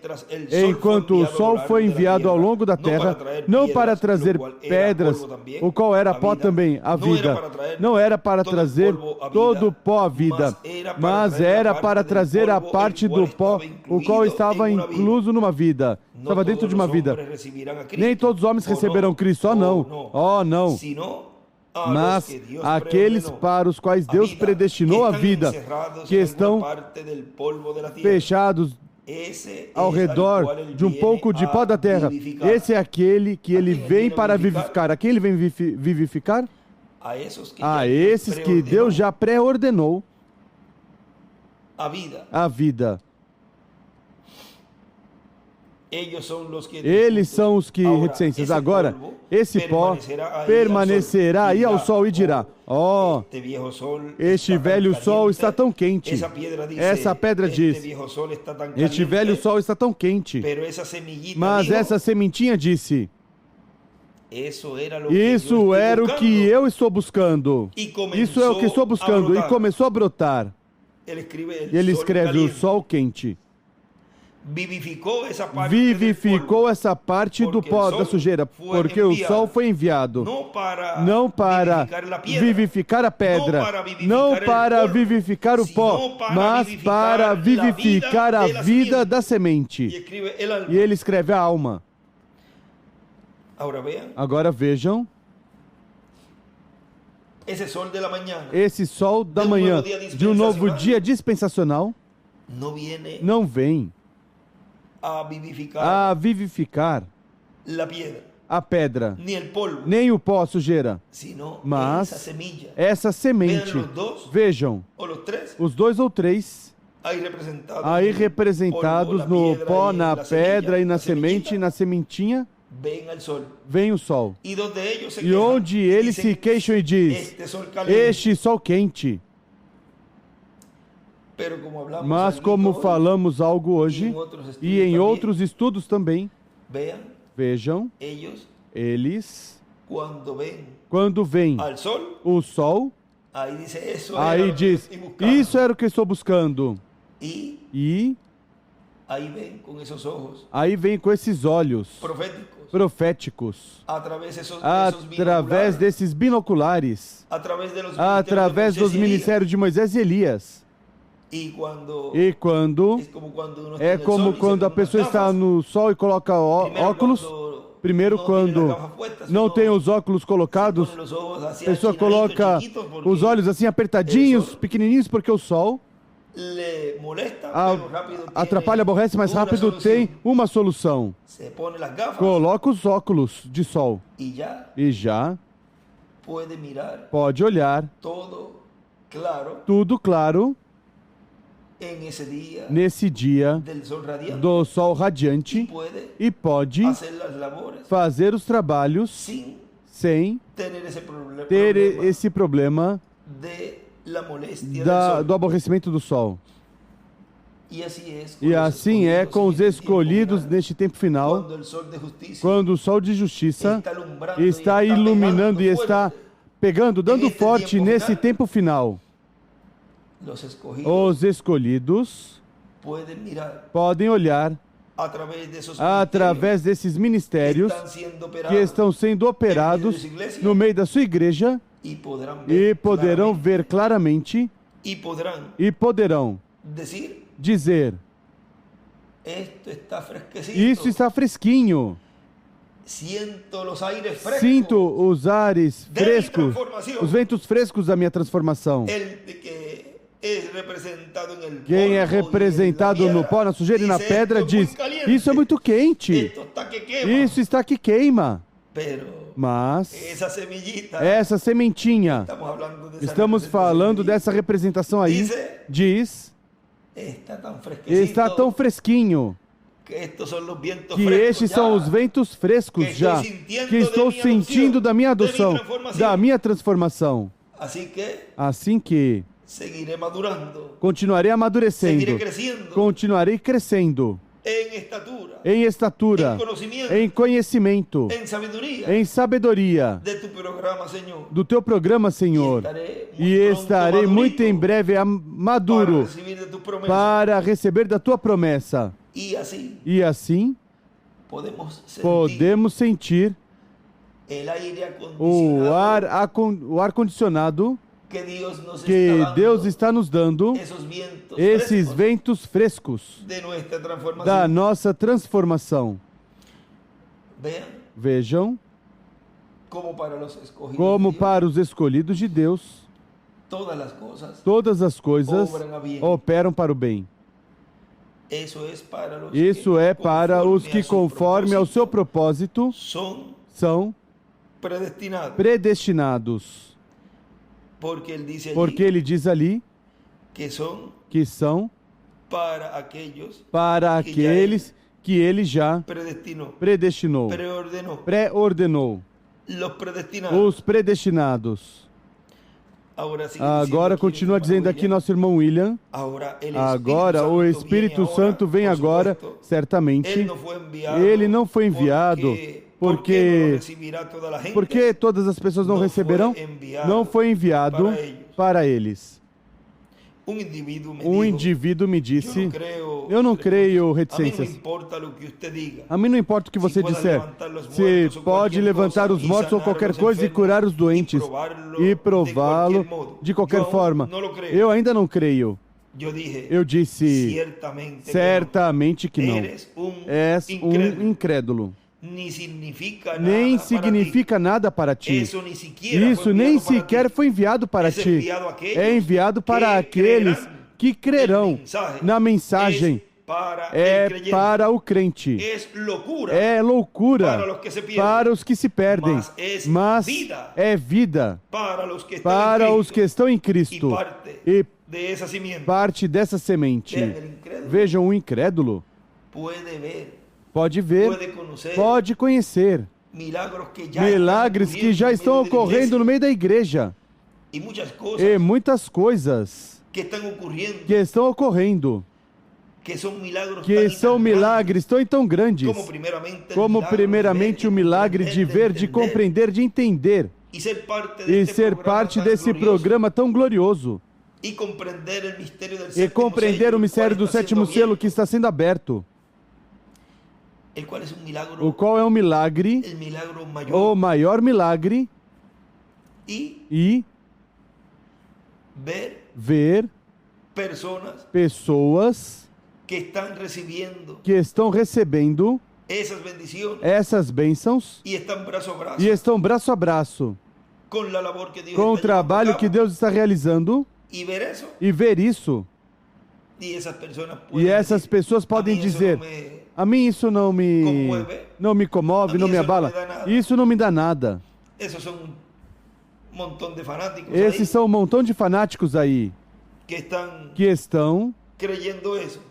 enquanto o sol foi enviado ao longo da terra, não para trazer pedras, o qual era pó também, a vida, não era para trazer todo o pó a vida, mas era para trazer a parte do pó, o qual estava incluso numa vida, estava dentro de uma vida. Nem todos os homens receberão Cristo, oh não, mas aqueles para os quais Deus predestinou a vida, que estão fechados ao redor de um pouco de pó da terra, esse é aquele que ele vem para vivificar. A quem ele vem vivificar? A esses que Deus já pré-ordenou a vida. Eles são os que reticências. Agora, esse pó permanecerá aí ao sol e dirá: ó, este velho sol está tão quente. Essa pedra diz: este velho sol está tão quente. Mas essa sementinha disse: isso era o que eu estou buscando. Isso é o que estou buscando. E começou a brotar. E ele escreve: o sol quente vivificou essa parte do pó da sujeira, porque o sol foi enviado não para vivificar a pedra, não para vivificar o pó, mas para vivificar a vida da semente. E ele escreve a alma. Agora vejam, esse sol da manhã de um novo dia dispensacional não vem a vivificar a pedra, nem o pó, a sujeira, mas essa semente. Vejam, os 2 ou 3 aí representados no pó, na pedra e na semente, na sementinha, vem o sol. E onde eles se queixam e diz: este sol quente. Mas como falamos algo hoje, e em outros estudos também, vejam, eles, quando vem o sol, aí diz: isso era o que estou buscando. E aí vem com esses olhos proféticos, através desses binoculares, através dos ministérios de Moisés e Elias. E quando é como quando a pessoa está no sol e coloca óculos. Primeiro, quando não tem os óculos colocados, a pessoa coloca os olhos assim apertadinhos, pequenininhos, porque o sol atrapalha, aborrece, mais rápido tem uma solução. Coloca os óculos de sol e já pode olhar tudo claro nesse dia do sol radiante e pode fazer os trabalhos sem ter esse problema do aborrecimento do sol. E assim é com os escolhidos neste tempo final, quando o sol de justiça está iluminando e está pegando, dando forte nesse tempo final. Os escolhidos podem olhar através desses ministérios que estão sendo operados no meio da sua igreja e poderão ver claramente e poderão dizer: isso está fresquinho. Sinto os ares frescos, os ventos frescos da minha transformação. Quem é representado no pó, na sujeira e na pedra diz: isso é muito quente, isso está que queima. Mas essa sementinha, estamos falando dessa representação aí, diz: está tão fresquinho, que estes são os ventos frescos já, que estou sentindo da minha adoção, da minha transformação. Assim que continuarei amadurecendo, continuarei crescendo em estatura, em conhecimento, em sabedoria do teu programa, Senhor, e estarei muito em breve maduro para receber da tua promessa. E assim podemos sentir o ar condicionado que Deus está nos dando, esses ventos frescos da nossa transformação. Vejam, como para os escolhidos de Deus, todas as coisas operam para o bem. Isso é para os que, conforme ao seu propósito, são predestinados. Porque ele diz ali que são para aqueles que ele já predestinou, pré-ordenou. Os predestinados. Agora continua dizendo aqui nosso irmão William. Agora o Espírito Santo vem agora, certamente. Ele não foi enviado porque todas as pessoas não receberão. Não foi enviado para eles. Um indivíduo me disse, eu não creio reticências. A mim não importa o que você disser. Você pode levantar os mortos ou qualquer coisa e curar os doentes e prová-lo de qualquer forma. Eu ainda não creio. Eu disse, certamente que não. És um incrédulo. Nem significa nada para ti. Isso nem sequer foi enviado para ti. É enviado para aqueles que crerão na mensagem. É para o crente. É loucura para os que se perdem. Mas é vida para os que estão em Cristo. E parte dessa semente. Vejam, o incrédulo pode ver, pode conhecer milagres que já estão ocorrendo no meio da igreja. E muitas coisas que estão ocorrendo, que são milagres tão grandes, como primeiramente o milagre de ver, de compreender, de entender, e ser parte desse programa tão glorioso, e compreender o mistério do sétimo selo que está sendo aberto. O qual é um milagre, o maior milagre, e ver pessoas que estão recebendo essas bênçãos e estão braço a braço com o trabalho que Deus está realizando, e ver isso. E essas pessoas podem dizer, a mim isso não me comove, não me abala. Isso não me dá nada. Esses são um montão de fanáticos aí que estão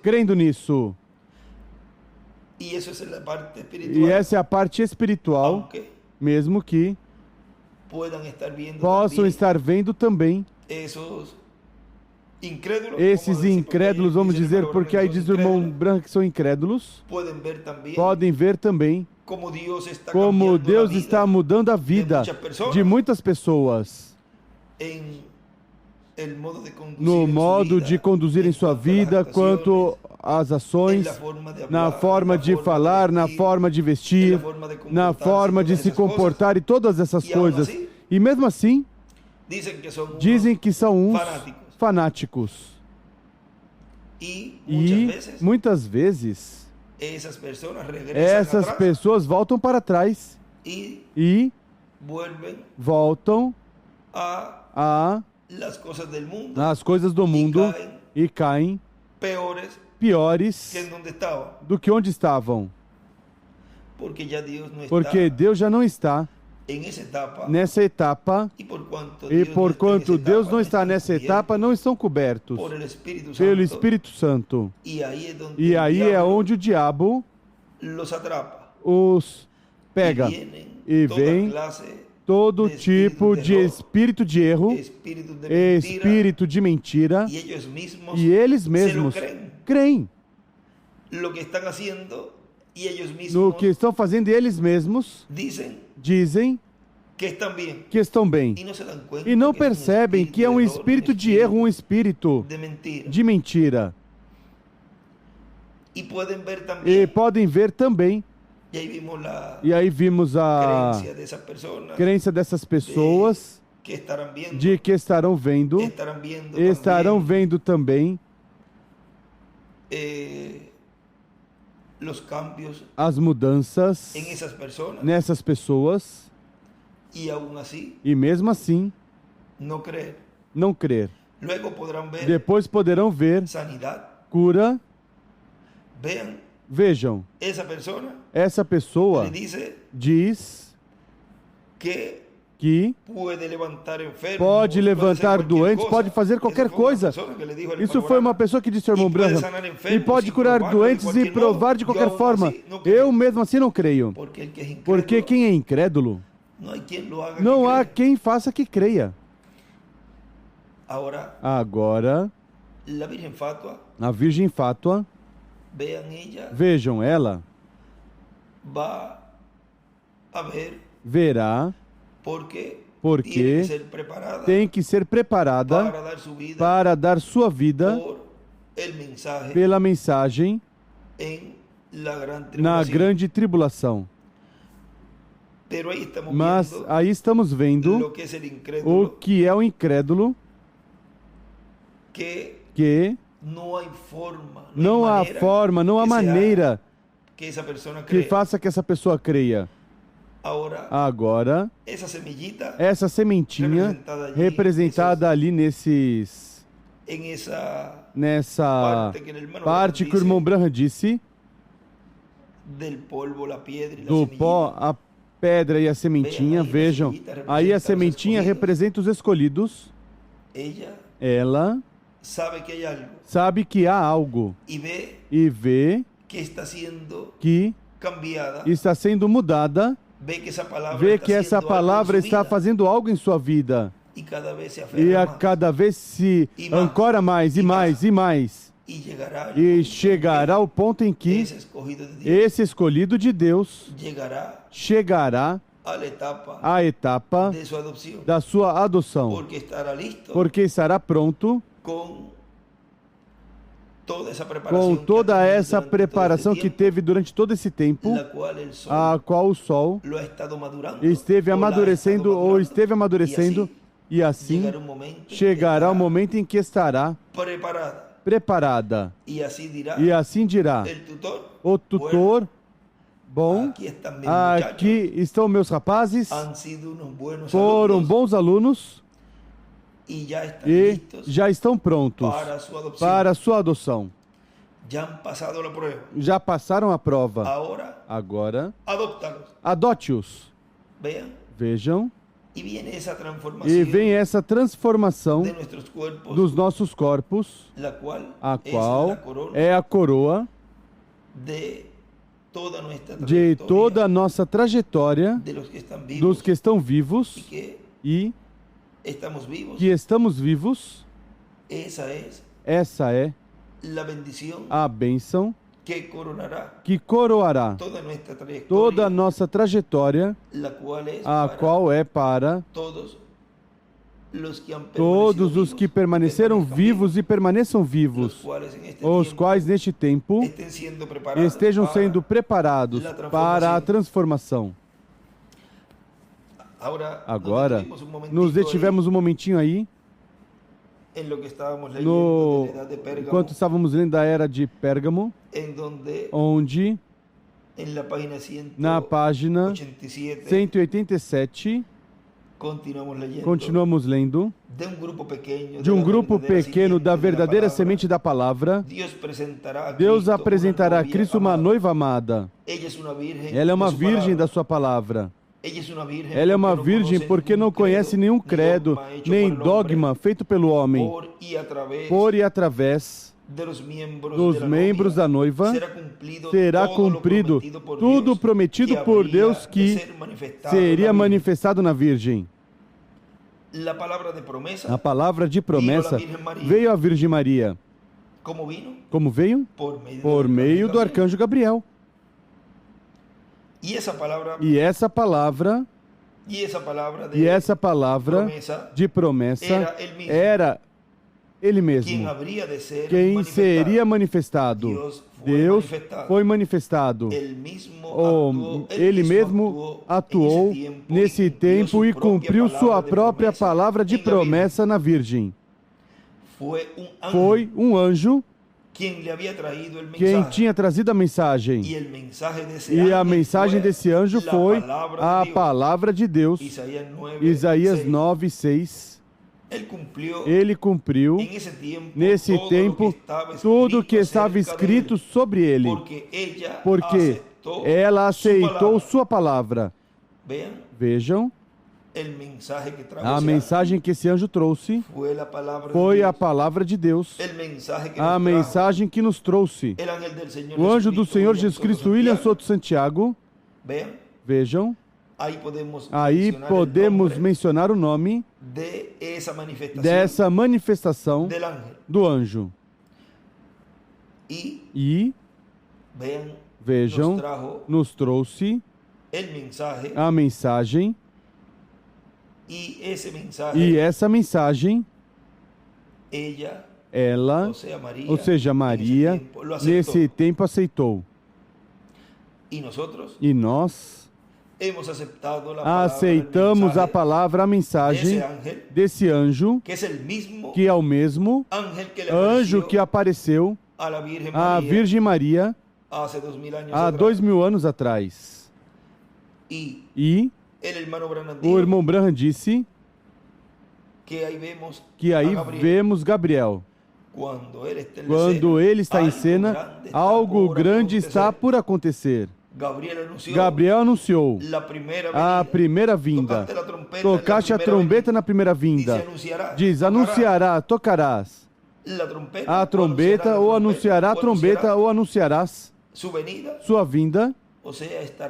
crendo nisso. E essa é a parte espiritual, mesmo que possam estar vendo também esses incrédulos, vamos dizer, porque aí diz o irmão Branco que são incrédulos, podem ver também como Deus está mudando a vida de muitas pessoas no modo de conduzirem sua vida, quanto às ações, na forma de falar, na forma de vestir, na forma de se comportar e todas essas coisas. E mesmo assim, dizem que são uns fanáticos. E muitas vezes essas pessoas voltam para trás e voltam às coisas do mundo e caem piores do que onde estavam. Porque Deus já não está nessa etapa, e porquanto Deus não está nessa etapa, não estão cobertos pelo Espírito Santo. E aí é onde o diabo os pega e vem todo tipo de espírito de erro, espírito de mentira, e eles mesmos creem no que estão fazendo, e eles mesmos dizem que estão bem e não percebem que é um espírito de erro, um espírito de mentira. E podem ver também, e aí vimos a crença dessas pessoas de que estarão vendo também as mudanças nessas pessoas, e mesmo assim não crer. Depois poderão ver cura. Vejam, essa pessoa diz que pode levantar doentes, pode fazer qualquer coisa. Isso foi uma pessoa que disse ao irmão Branham. E pode curar doentes e provar de qualquer forma. Eu mesmo assim não creio. Porque quem é incrédulo, não há quem faça que creia. Agora, a Virgem Fátua, vejam ela, verá, porque tem que ser preparada para dar sua vida pela mensagem na grande tribulação. Mas aí estamos vendo o que é o incrédulo, que não há forma, não há maneira que faça que essa pessoa creia. Agora, essa sementinha representada ali nessa parte que o irmão Branham disse, do pó, a pedra e a sementinha, vejam, aí a sementinha representa os escolhidos. Ela sabe que há algo e vê que está sendo mudada, vê que essa palavra está fazendo algo em sua vida e a cada vez se ancora mais e mais e mais, e chegará ao ponto em que esse escolhido de Deus chegará à etapa da sua adoção, porque estará pronto com toda essa preparação que teve durante todo esse tempo, a qual o Sol esteve amadurecendo ou esteve amadurecendo, e assim chegará o momento em que estará preparada. E assim dirá o tutor: bom, aqui estão meus rapazes, foram bons alunos e já estão prontos para a sua adoção. Já passaram a prova. Agora, adote-os. Vejam. E vem essa transformação dos nossos corpos, a qual é a coroa de toda a nossa trajetória, dos que estão vivos e que estamos vivos. Essa é a bênção que coroará toda a nossa trajetória, a qual é para todos os que permaneceram vivos e permaneçam vivos, os quais neste tempo estejam sendo preparados para a transformação. Agora, nos detivemos um momentinho aí, enquanto estávamos lendo da era de Pérgamo, onde, na página 187, continuamos lendo de um grupo pequeno da verdadeira semente da palavra. Deus apresentará a Cristo uma noiva amada. Ela é uma virgem da sua palavra. Ela é uma virgem porque não conhece nenhum credo, nem dogma feito pelo homem. Por e através dos membros da noiva será cumprido tudo prometido por Deus que seria manifestado na Virgem. A palavra de promessa veio à Virgem Maria. Como veio? Por meio do arcanjo Gabriel. E essa palavra de promessa era Ele mesmo, quem seria manifestado. Deus foi manifestado. Ele mesmo atuou nesse tempo e cumpriu sua própria palavra de promessa na Virgem. Foi um anjo quem tinha trazido a mensagem. E a mensagem desse anjo foi a palavra de Deus. Isaías 9:6. Ele cumpriu nesse tempo tudo o que estava escrito sobre ele, porque ela aceitou sua palavra. Vejam, A mensagem que esse anjo trouxe foi a palavra de Deus. A mensagem que nos trouxe o anjo do Senhor Jesus Cristo, William Soto Santiago. Vejam, aí podemos mencionar o nome dessa manifestação do anjo. E vejam, nos trouxe a mensagem. E essa mensagem, ela, ou seja, Maria, nesse tempo aceitou. E nós aceitamos a palavra, a mensagem desse anjo, que é o mesmo anjo que apareceu à Virgem Maria há 2000 anos atrás. E o irmão Branham disse que aí vemos Gabriel. Quando ele está em cena, algo grande está por acontecer. Gabriel anunciou a primeira vinda. Tocaste a trombeta na primeira vinda. Diz, anunciará, tocarás a trombeta, ou anunciará a trombeta, ou anunciarás sua vinda.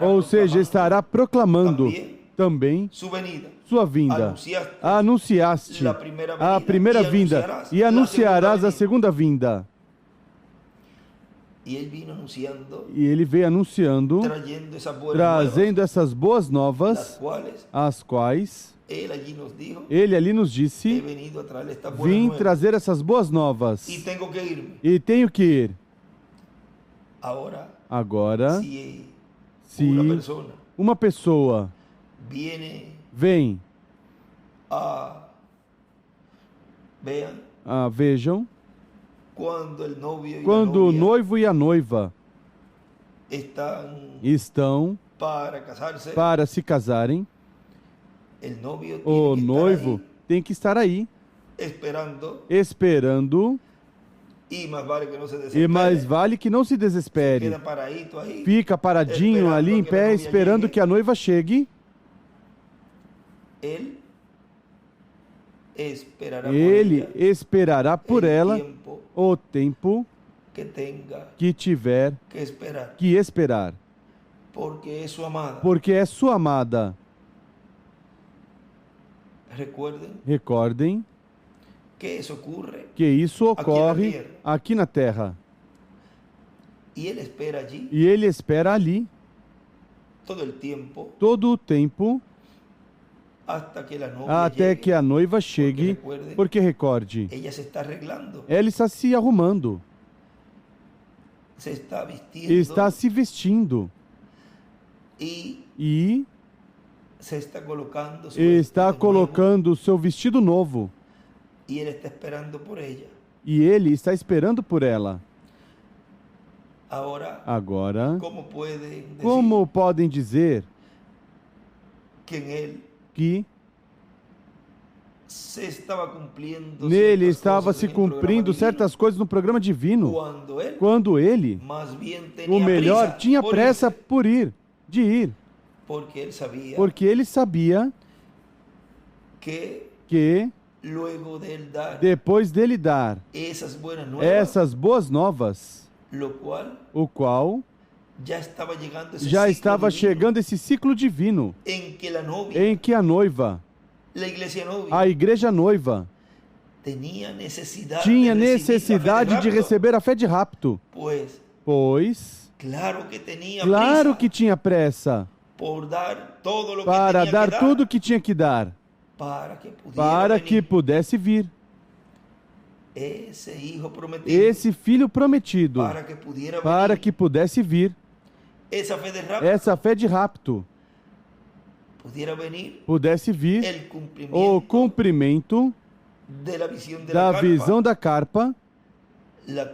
Ou seja, estará proclamando também sua vinda. Anunciaste a primeira vinda e anunciarás a segunda vinda. E ele veio anunciando, trazendo essas boas novas, as quais ele ali nos disse, vim trazer essas boas novas e tenho que ir. Agora, se uma pessoa vem, vejam, quando o noivo e a noiva estão para se casarem, o noivo tem que estar aí, esperando, e mais vale que não se desespere. Fica paradinho ali em pé, esperando que a noiva chegue. Ele esperará por ela o tempo que tiver que esperar. Porque é sua amada. Recordem que isso ocorre aqui na terra. E ele espera ali todo o tempo até que a noiva chegue, porque recorde, ela está se arrumando, está se vestindo e está colocando o seu vestido novo. E ele está esperando por ela. Agora, como podem dizer que nele estava se cumprindo certas coisas no programa divino, quando ele, o melhor, tinha pressa de ir, porque ele sabia que depois dele dar essas boas novas, o qual já estava chegando esse ciclo divino em que a noiva, a igreja noiva, tinha necessidade de receber a fé de rapto, pois claro que tinha pressa para dar tudo o que tinha que dar, para que pudesse vir esse filho prometido, para que pudesse vir essa fé de rapto, pudesse vir o cumprimento da visão da carpa, na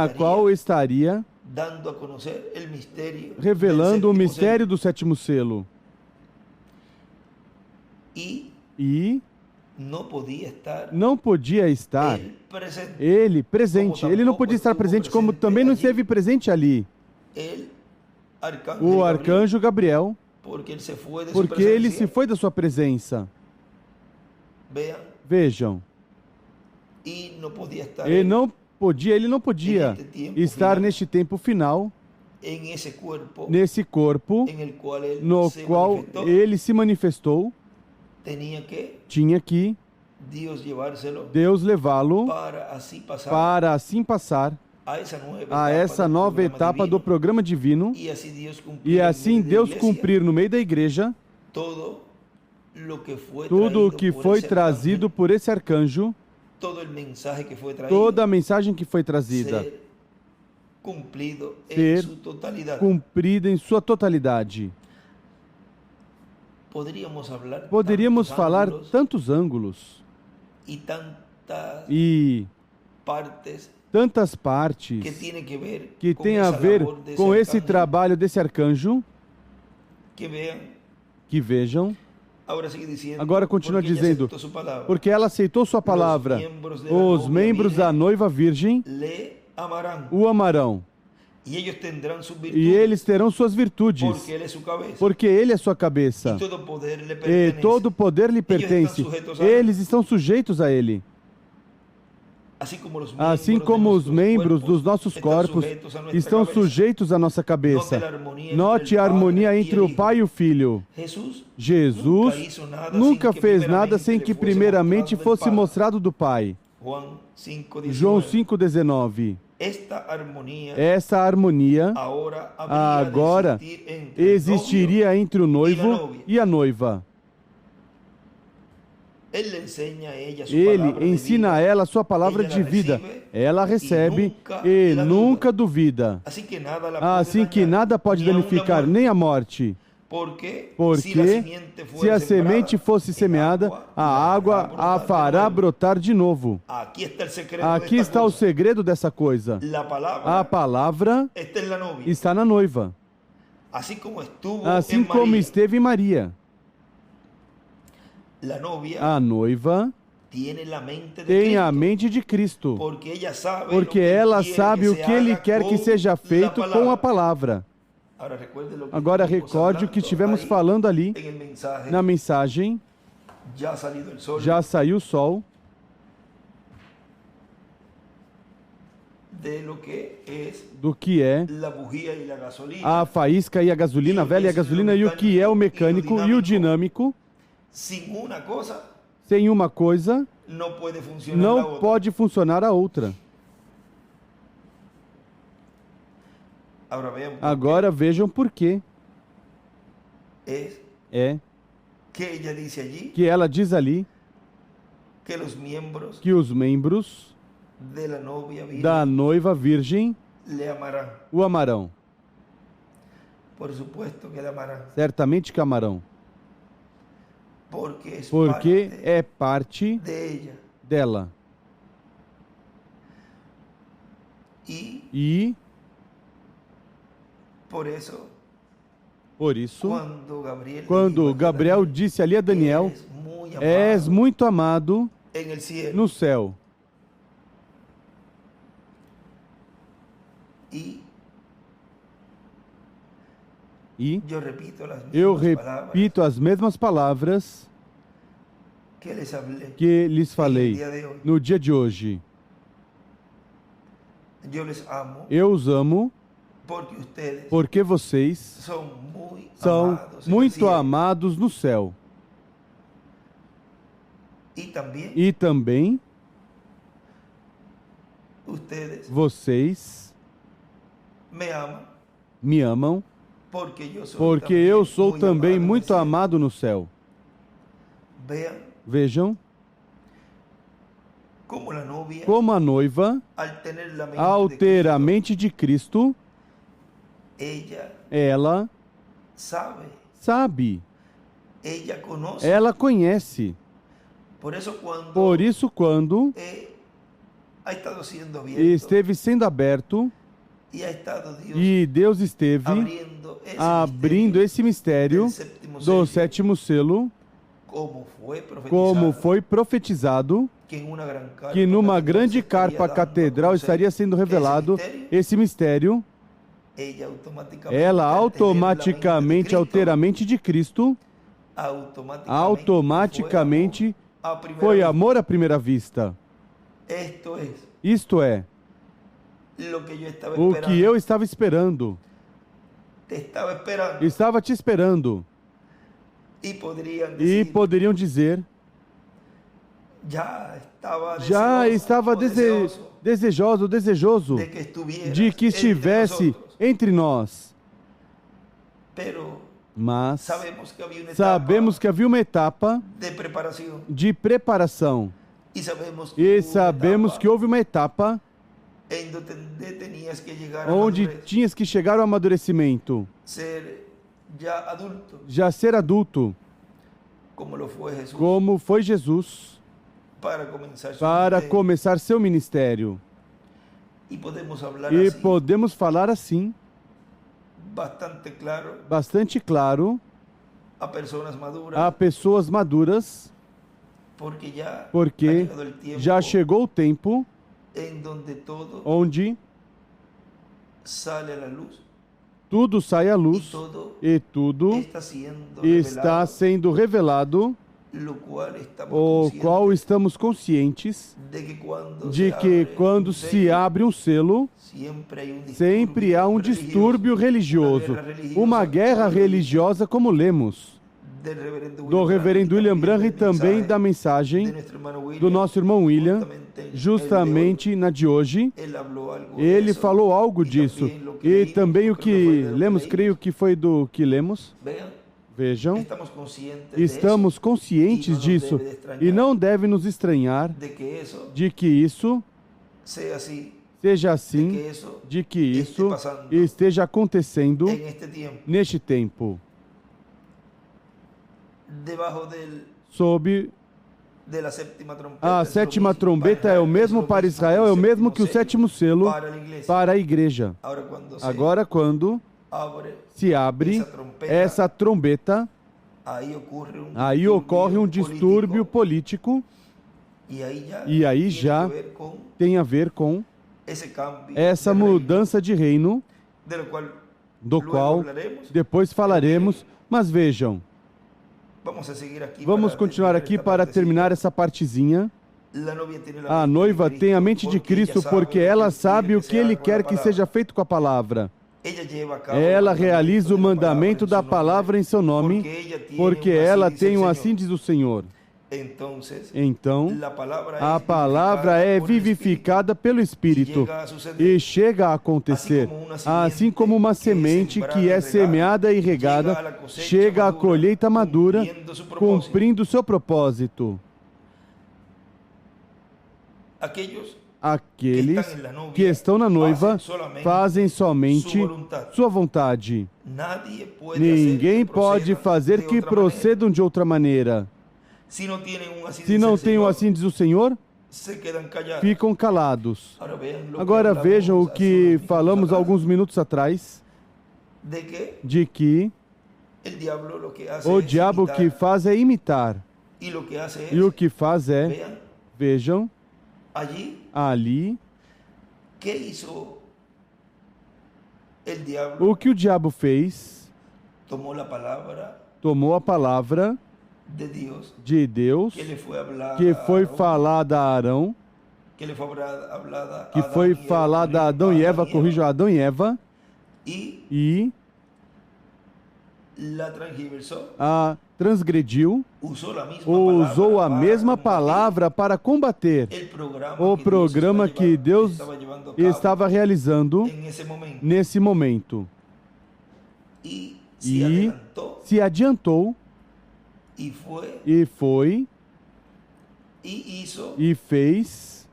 qual estaria revelando o mistério do sétimo selo. E não podia estar ele presente. Ele não podia estar presente, como também não esteve presente ali. O arcanjo Gabriel Porque ele se foi da sua presença. Vejam. Ele não podia estar neste tempo final, nesse corpo no qual ele se manifestou. Tinha que Deus levá-lo para assim passar a essa nova etapa do programa divino e assim Deus cumprir no meio da igreja tudo o que foi trazido por esse arcanjo, toda a mensagem que foi trazida ser cumprida em sua totalidade. Poderíamos falar tantos ângulos e tantas partes que têm a ver com esse trabalho desse arcanjo, que vejam. Agora continua dizendo, porque ela aceitou sua palavra, os membros da noiva virgem o amarão. E eles terão suas virtudes, porque ele é sua cabeça. E todo o poder lhe pertence. Eles estão sujeitos a ele. Assim como os membros dos nossos corpos estão sujeitos à nossa cabeça. Note a harmonia entre o Pai e o Filho. Jesus nunca fez nada sem que primeiramente fosse mostrado do Pai. João 5,19. Essa harmonia agora existiria entre o noivo e a noiva. Ele ensina a ela a sua palavra de vida. Ela recebe e nunca duvida. Assim que nada pode danificar, nem a morte. Porque se a semente fosse semeada, a água a fará brotar de novo. Aqui está o segredo dessa coisa. A palavra está na noiva. Assim como esteve em Maria. A noiva tem a mente de Cristo. Porque ela sabe o que Ele quer que seja feito com a palavra. Agora recorde o que estivemos falando ali na mensagem. Já saiu o sol. Do que é a faísca e a gasolina, a velha e a gasolina, e o que é o mecânico e o dinâmico. Sem uma coisa, não pode funcionar a outra. Agora vejam por quê. Que ela diz ali que os membros da noiva virgem o amarão. Certamente que amarão. Porque é parte dela. E por isso, quando Gabriel disse ali a Daniel, és muito amado no céu. E eu repito as mesmas palavras que lhes falei no dia de hoje. Eu os amo porque vocês são muito amados no céu. E também vocês me amam porque eu sou também muito amado no céu. Vejam como a noiva, ao ter a mente de Cristo, ela sabe, ela conhece. Por isso, quando esteve sendo aberto, e Deus esteve abrindo esse mistério do sétimo selo, como foi profetizado, que numa grande carpa catedral estaria sendo revelado esse mistério. ela automaticamente, ao ter a mente de Cristo, automaticamente foi amor à primeira vista. Isto é o que eu estava esperando. Estava te esperando. E poderiam dizer, já estava desejoso de que estivesse entre nós. Mas sabemos que havia uma etapa de preparação. E sabemos que houve uma etapa onde tinhas que chegar ao amadurecimento. Já ser adulto. Como foi Jesus para começar seu ministério. E podemos falar assim, bastante claro, a pessoas maduras, porque já chegou o tempo onde tudo sai à luz e tudo está sendo revelado, o qual estamos conscientes de que quando se abre um selo, sempre há um distúrbio religioso, uma guerra religiosa, como lemos do reverendo William Branham e também da mensagem do nosso irmão William, justamente na de hoje. Ele falou algo disso. E também o que lemos, creio que foi do que lemos. Vejam, estamos conscientes disso e não deve nos estranhar de que isso seja assim, de que isso esteja acontecendo neste tempo. Sob a sétima trombeta é o mesmo para Israel, é o mesmo que o sétimo selo para a igreja. Agora, quando se abre essa trombeta, aí ocorre um distúrbio político, e aí já tem a ver com essa mudança de reino, do qual depois falaremos. Mas vejam, vamos continuar aqui para terminar essa partezinha. A noiva tem a mente de Cristo porque ela sabe o que Ele quer que seja feito com a palavra. Ela realiza o mandamento da palavra em seu nome, porque ela tem um assim diz o Senhor. Então, a palavra é vivificada pelo Espírito e chega a acontecer, assim como uma semente que é semeada e regada, chega à colheita madura, cumprindo seu propósito. Aqueles que estão na noiva fazem somente sua vontade. Ninguém pode fazer que procedam de outra maneira. Se não tem um assim diz o Senhor, ficam calados. Agora vejam o que falamos alguns minutos atrás, de que o diabo o que faz é imitar. E o que faz é, vejam, ali, o que o diabo fez, tomou a palavra de Deus, que foi falada a Arão, que foi falada a Adão e Eva, corrijo, Adão e Eva, e a transgrediu, usou a mesma palavra para combater o programa que Deus estava realizando nesse momento. E se adiantou, e foi, e fez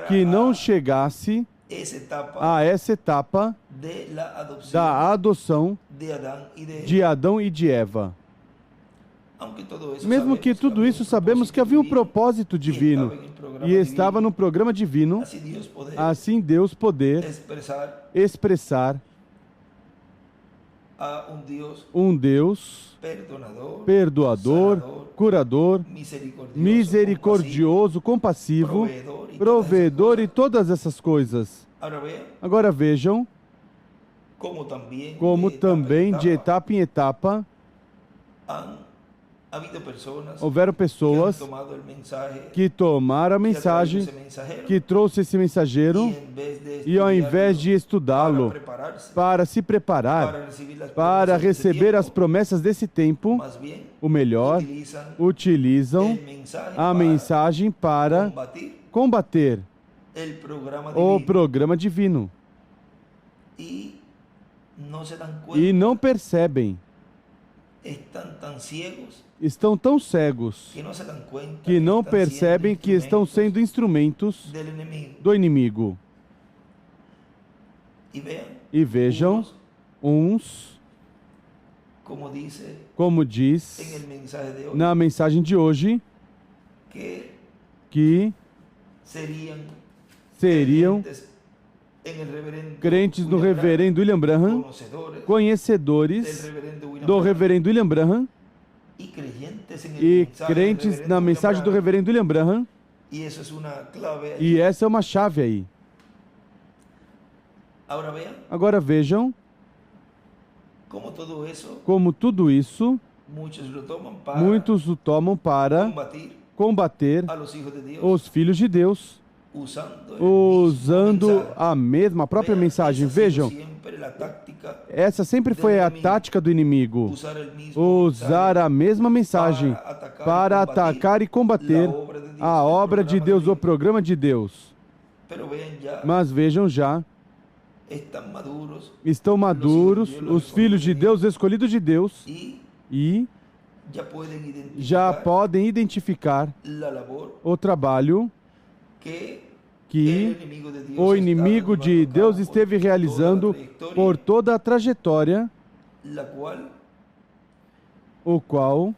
que não chegasse a essa etapa da adoção de Adão e de Eva. Mesmo que tudo isso sabemos que havia um propósito divino e estava no programa divino, assim Deus poder expressar um Deus perdoador, curador, misericordioso, compassivo, provedor e todas essas coisas. Agora vejam como também de etapa em etapa houveram pessoas que tomaram a mensagem, que trouxe esse mensageiro, e ao invés de estudá-lo para se preparar, para receber as promessas desse tempo, o melhor, utilizam a mensagem para combater o programa divino. E não percebem. Estão tão cegos que não percebem que estão sendo instrumentos do inimigo. E vejam, uns, como diz na mensagem de hoje, que seriam crentes no reverendo William Branham, conhecedores do reverendo William Branham, e crentes na mensagem do reverendo William Branham, e essa é uma chave aí. Agora vejam como tudo isso, muitos o tomam para combater os filhos de Deus, usando a própria mensagem. Vejam, essa sempre foi a tática do inimigo, usar a mesma mensagem para atacar e combater a obra de Deus, o programa de Deus. Mas vejam já, estão maduros os filhos de Deus, escolhidos de Deus, e já podem identificar o trabalho que o inimigo de Deus esteve realizando por toda a trajetória, o qual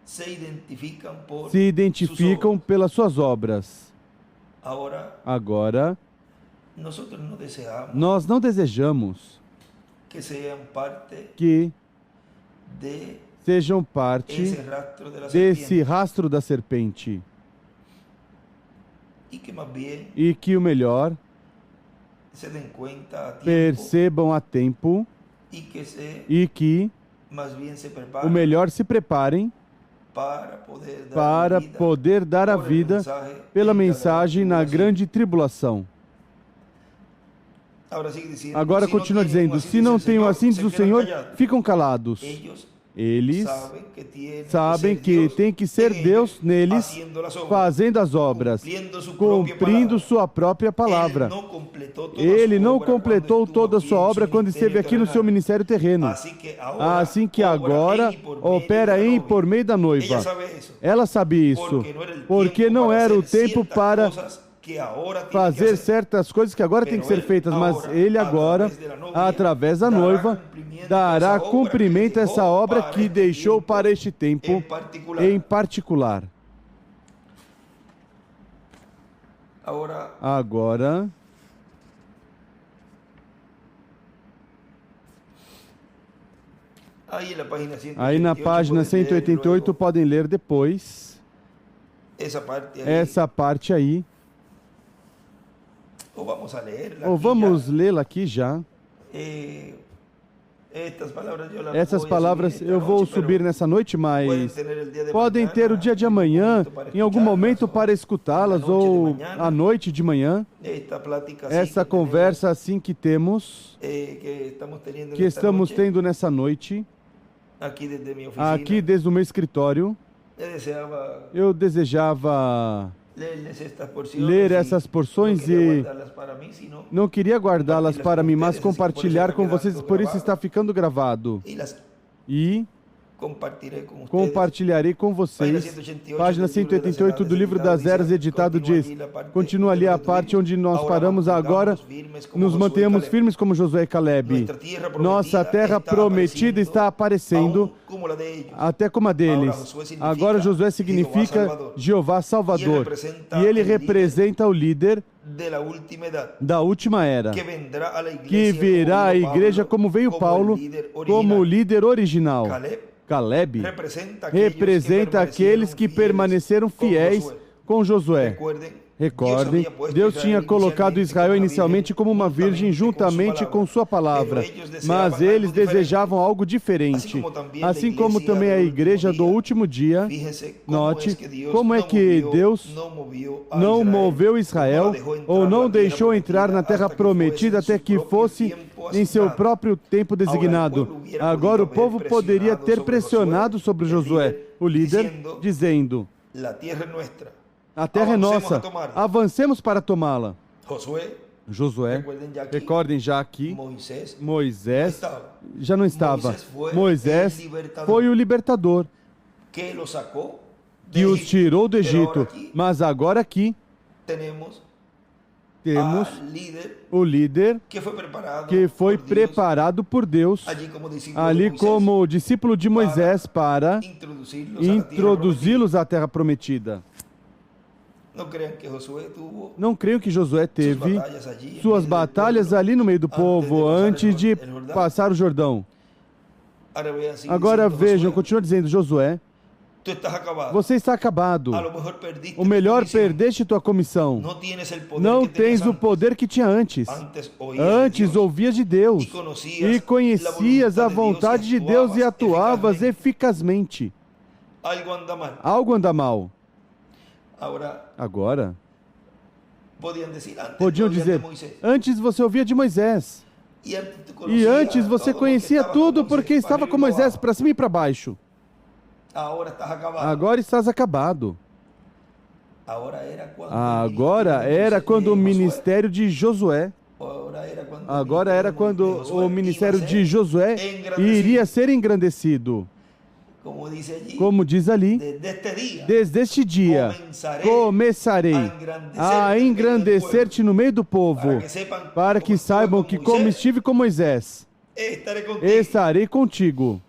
se identificam pelas suas obras. Agora, nós não desejamos que sejam parte desse rastro da serpente. E que o melhor percebam a tempo e que o melhor se preparem para poder dar a vida pela mensagem na grande tribulação. Agora continua dizendo, se não tenham assim diz o Senhor, ficam calados. Eles sabem que tem que ser Deus neles, fazendo as obras, cumprindo sua própria palavra. Ele não completou toda a sua obra quando esteve aqui no seu ministério terreno. Assim que agora opera em por meio da noiva. Ela sabia isso, porque não era o tempo para fazer certas coisas que agora têm que ser feitas, mas ele agora, através da noiva, dará cumprimento a essa obra que deixou para este tempo em particular. Agora, aí na página 188 podem ler depois essa parte aí. Ou vamos lê-la aqui já. Essas palavras eu vou subir nessa noite, mas podem ter o dia de amanhã, em algum momento para escutá-las, ou à noite de manhã. Essa conversa assim que temos, que estamos tendo nessa noite, aqui desde o meu escritório. Eu desejava ler essas porções e não queria guardá-las para mim, mas compartilhar com vocês, por isso está ficando gravado. E compartilharei com vocês. Página 188 do livro das Eras, editado, diz, continua ali a parte onde nós paramos agora, nos mantenhamos firmes como Josué e Caleb. Nossa terra prometida está aparecendo, até como a deles. Agora Josué significa Jeová Salvador, e ele representa o líder da última era, que virá à igreja como veio Paulo, como o líder original. Caleb representa aqueles que permaneceram fiéis com Josué. Recordem, Deus tinha colocado Israel inicialmente como uma virgem juntamente com sua palavra, mas eles desejavam algo diferente. Assim como também a igreja do último dia, note como é que Deus não moveu Israel ou não deixou entrar na terra prometida até que fosse em seu próprio tempo designado. Agora o povo poderia ter pressionado sobre Josué, o líder, dizendo: a terra é nossa, avancemos para tomá-la. Josué, recordem já aqui, Moisés já não estava. Moisés foi o libertador que os tirou do Egito. Mas agora aqui temos o líder que foi preparado por Deus ali como discípulo de Moisés para introduzi-los à terra prometida. Não creio que Josué teve suas batalhas ali no meio do povo antes de passar o Jordão. Agora vejam, continua dizendo: Josué, você está acabado. O melhor, perdeste tua comissão. Não tens o poder que tinha antes. Antes ouvias de Deus e conhecias a vontade de Deus e atuavas eficazmente. Algo anda mal. Agora, podiam dizer: antes você ouvia de Moisés. E antes você conhecia tudo porque estava com Moisés para cima e para baixo. Agora estás acabado. Agora era quando o ministério de Josué. Agora era quando o ministério de Josué iria ser engrandecido. Como diz ali, desde este dia começarei a engrandecer-te no meio do povo, para que saibam que, como estive com Moisés, estarei contigo.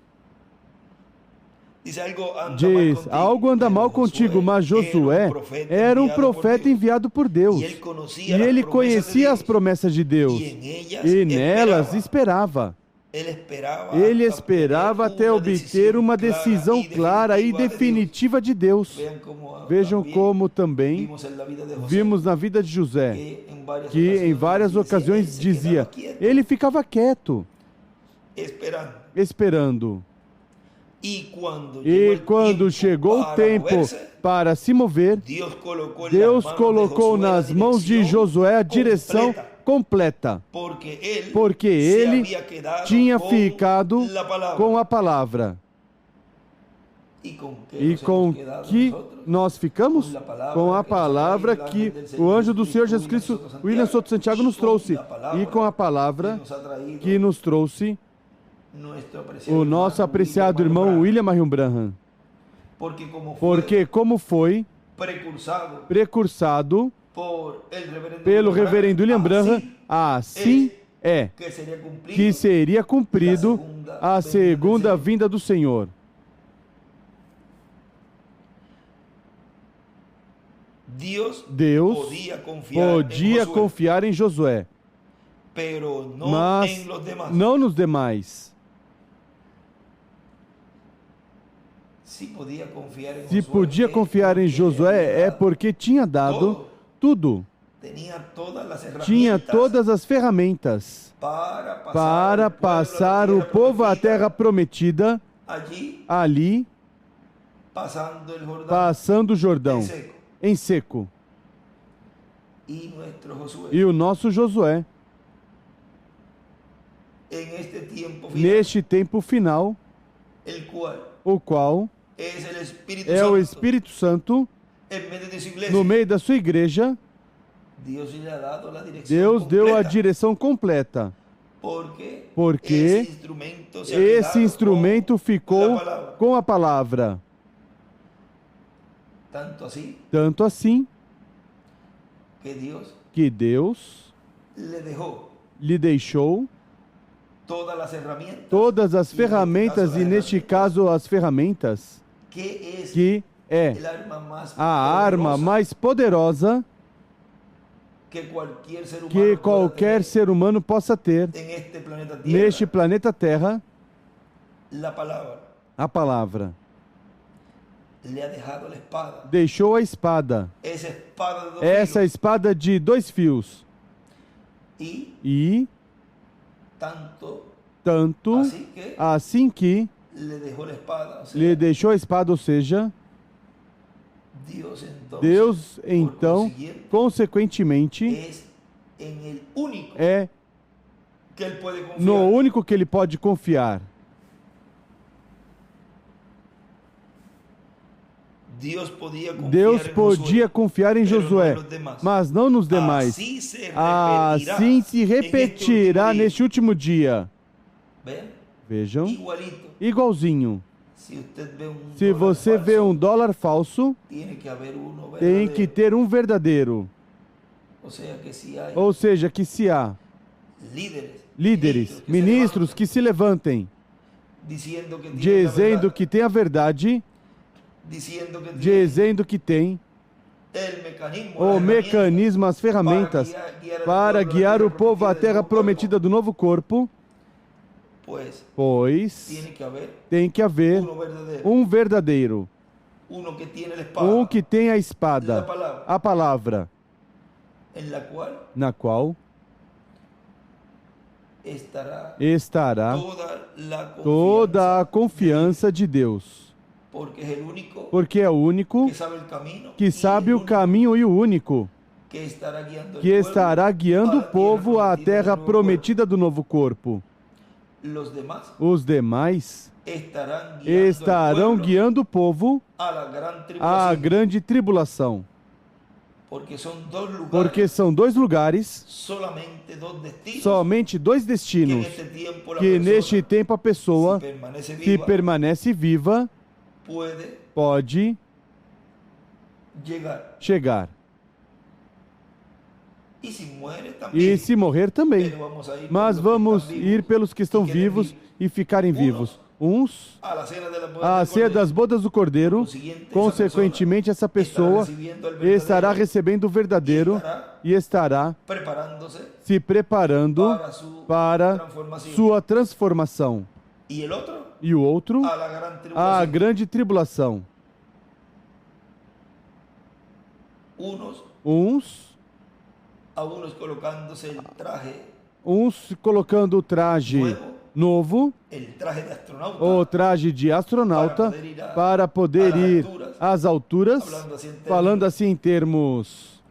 Diz: algo anda mal contigo, mas Josué era um profeta enviado por Deus, e ele conhecia as promessas de Deus, e nelas esperava. Ele esperava até obter uma decisão clara e definitiva de Deus. Vejam como também vimos na vida de José, que em várias ocasiões dizia, ele ficava quieto, esperando. E quando chegou o tempo para se mover, Deus colocou nas mãos de Josué a direção completa, porque ele tinha ficado com a palavra. E com que nós ficamos? Com a palavra que o anjo do Senhor Jesus Cristo, William Souto Santiago, nos trouxe. E com a palavra que nos trouxe o nosso apreciado irmão William Marion Branham. Porque como foi precursado pelo reverendo William Branham, assim é que seria cumprido a segunda vinda do Senhor. Deus podia confiar em Josué, mas não nos demais. Se podia confiar em Josué é porque tinha dado tudo. Tinha todas as ferramentas para passar o povo à terra prometida ali, passando o Jordão em seco. E o nosso Josué, neste tempo final, o qual é o Espírito Santo no meio da sua igreja, Deus deu a direção completa, porque esse instrumento ficou com a palavra. Tanto assim que Deus lhe deixou todas as ferramentas, e neste caso as ferramentas que é a arma mais poderosa que qualquer ser humano possa ter neste planeta Terra, a palavra. deixou a espada. Essa espada de 2 fios. E tanto assim que lhe deixou a espada, ou seja, Deus então, consequentemente, é no único que ele pode confiar. Deus podia confiar em Josué, mas não nos demais. Assim se repetirá neste último dia. Vejam, igualzinho. Se você vê um dólar falso, tem que ter um verdadeiro. Ou seja, que se há líderes, ministros que se levantem, dizendo que tem a verdade, dizendo que tem o mecanismo, as ferramentas para guiar o povo à terra prometida do novo corpo, pois tem que haver um verdadeiro, um que tem a espada, a palavra, na qual estará toda a confiança de Deus. Porque é o único que sabe o caminho e o único que estará guiando o povo à terra prometida do novo corpo. Os demais estarão guiando o povo à grande tribulação. Porque são 2 lugares, somente 2 destinos, que neste tempo a pessoa, se permanece viva, pode chegar. E se morrer também. Mas vamos ir pelos que estão vivos e ficarem vivos. Uns, a ceia das bodas do Cordeiro, consequentemente essa pessoa estará recebendo o verdadeiro e estará se preparando para sua transformação. E o outro, a grande tribulação. Uns colocando o traje novo, o traje de astronauta, para poder ir às alturas, falando assim em termos,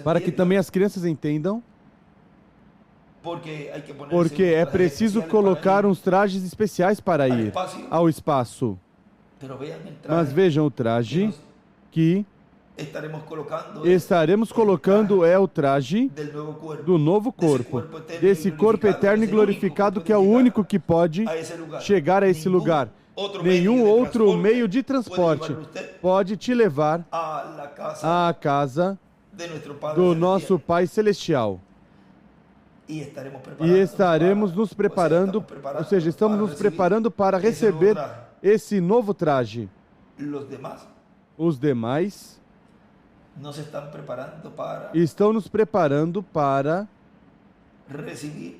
para que também as crianças entendam, porque é preciso colocar uns trajes especiais para ir ao espaço. Mas vejam o traje que estaremos colocando é o traje do novo corpo, desse corpo eterno e glorificado, que é o único que pode chegar a esse lugar. Nenhum outro meio de transporte pode te levar à casa do nosso Pai Celestial. E estaremos nos preparando, ou seja, estamos nos preparando para receber esse novo traje. Os demais estão nos preparando para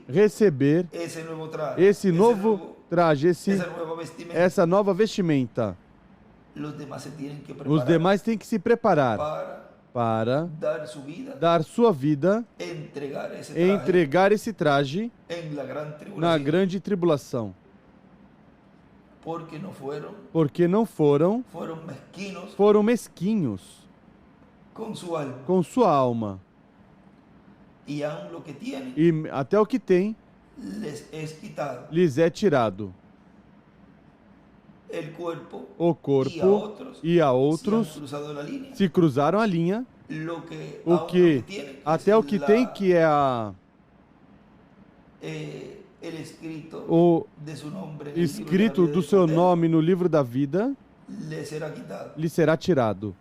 receber esse novo traje, essa nova vestimenta. Os demais têm que se preparar para dar sua vida, entregar esse traje na grande tribulação. Porque não foram mesquinhos com sua alma. E até o que tem lhes é tirado. O corpo e a outros se cruzaram a linha. Até o que tem, que é o escrito do seu nome no livro da vida, lhe será tirado.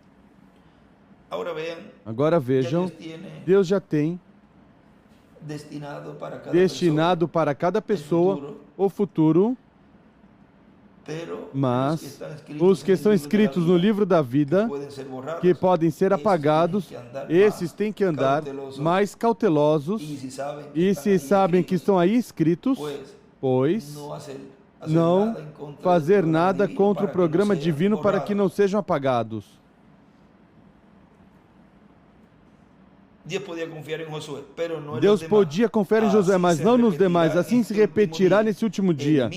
Agora vejam, Deus já tem destinado para cada pessoa o futuro, mas os que estão escritos no livro da vida, que podem ser apagados, esses têm que andar mais cautelosos, e se sabem que estão aí escritos, pois não fazer nada contra o programa divino para que não sejam apagados. Deus podia confiar em Josué, mas não nos demais. Assim se repetirá nesse último dia.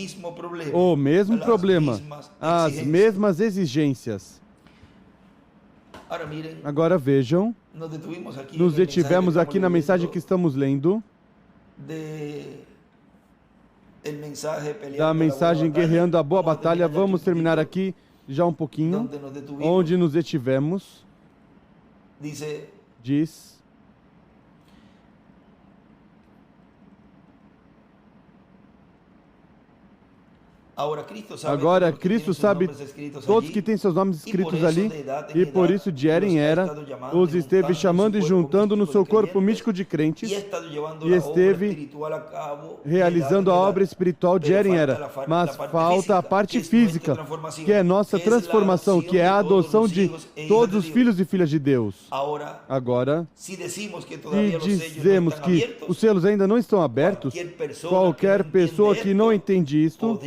O mesmo problema, as mesmas exigências. Agora vejam, nos detivemos aqui na mensagem que estamos lendo, da mensagem Guerreando a Boa Batalha. Vamos terminar aqui já um pouquinho, onde nos detivemos. Diz: agora Cristo sabe todos que têm seus nomes escritos ali, e por isso de era em era os esteve chamando e juntando no seu corpo místico de crentes, e esteve realizando a obra espiritual de era em era. Mas falta a parte física, que é nossa transformação, que é a adoção de todos os filhos e filhas de Deus. Agora, se dizemos que os selos ainda não estão abertos, qualquer pessoa que não entende isto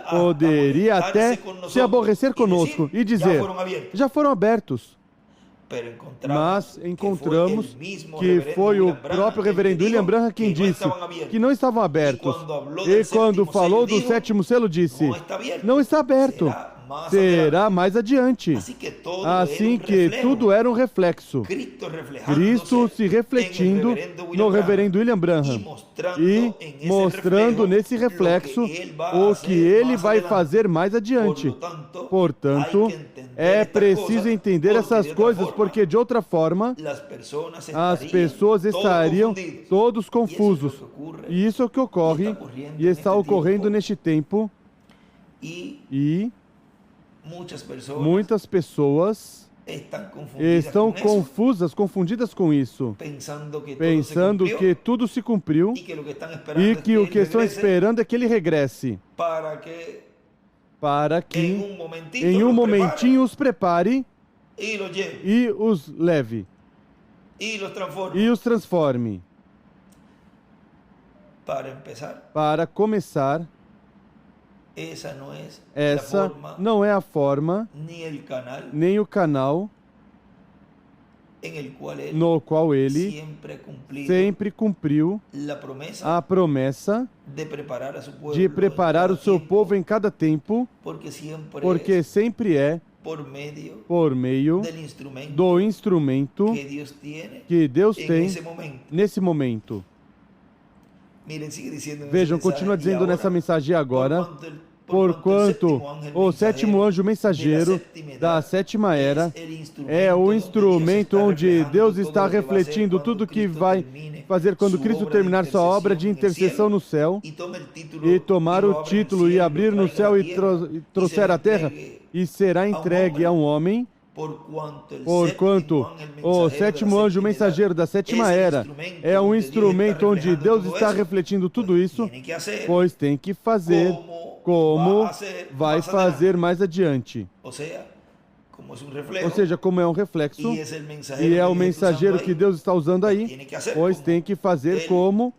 poderia até se aborrecer conosco e dizer: já foram abertos. Mas encontramos que foi o próprio reverendo William Branham quem disse que não estavam abertos. E quando falou do sétimo selo, disse: não está aberto. Será mais adiante. Assim que tudo era um reflexo. Cristo se refletindo no reverendo William Branham e mostrando nesse reflexo o que ele vai fazer mais adiante. Portanto, é preciso entender essas coisas, porque de outra forma as pessoas estariam todos confusos. E isso é o que ocorre e está ocorrendo neste tempo. E muitas pessoas estão confusas, confundidas com isso, pensando que tudo se cumpriu e que o que estão esperando é que ele regresse, para que em um momentinho os prepare e os leve e os transforme. Para começar, essa não é a forma, nem o canal no qual ele sempre cumpriu a promessa de preparar o seu povo em cada tempo, porque sempre é por meio do instrumento que Deus tem nesse momento. Vejam, continua dizendo nessa mensagem agora: porquanto o sétimo anjo mensageiro da sétima era é o instrumento onde Deus está refletindo tudo o que vai fazer quando Cristo terminar sua obra de intercessão no céu e tomar o título e abrir no céu e trouxer à terra, e será entregue a um homem. Porquanto o sétimo anjo mensageiro da sétima era é um instrumento onde Deus está refletindo tudo isso, pois tem que fazer como vai fazer mais adiante. Ou seja, como é um reflexo, e é o mensageiro que Deus está usando aí, pois tem que fazer como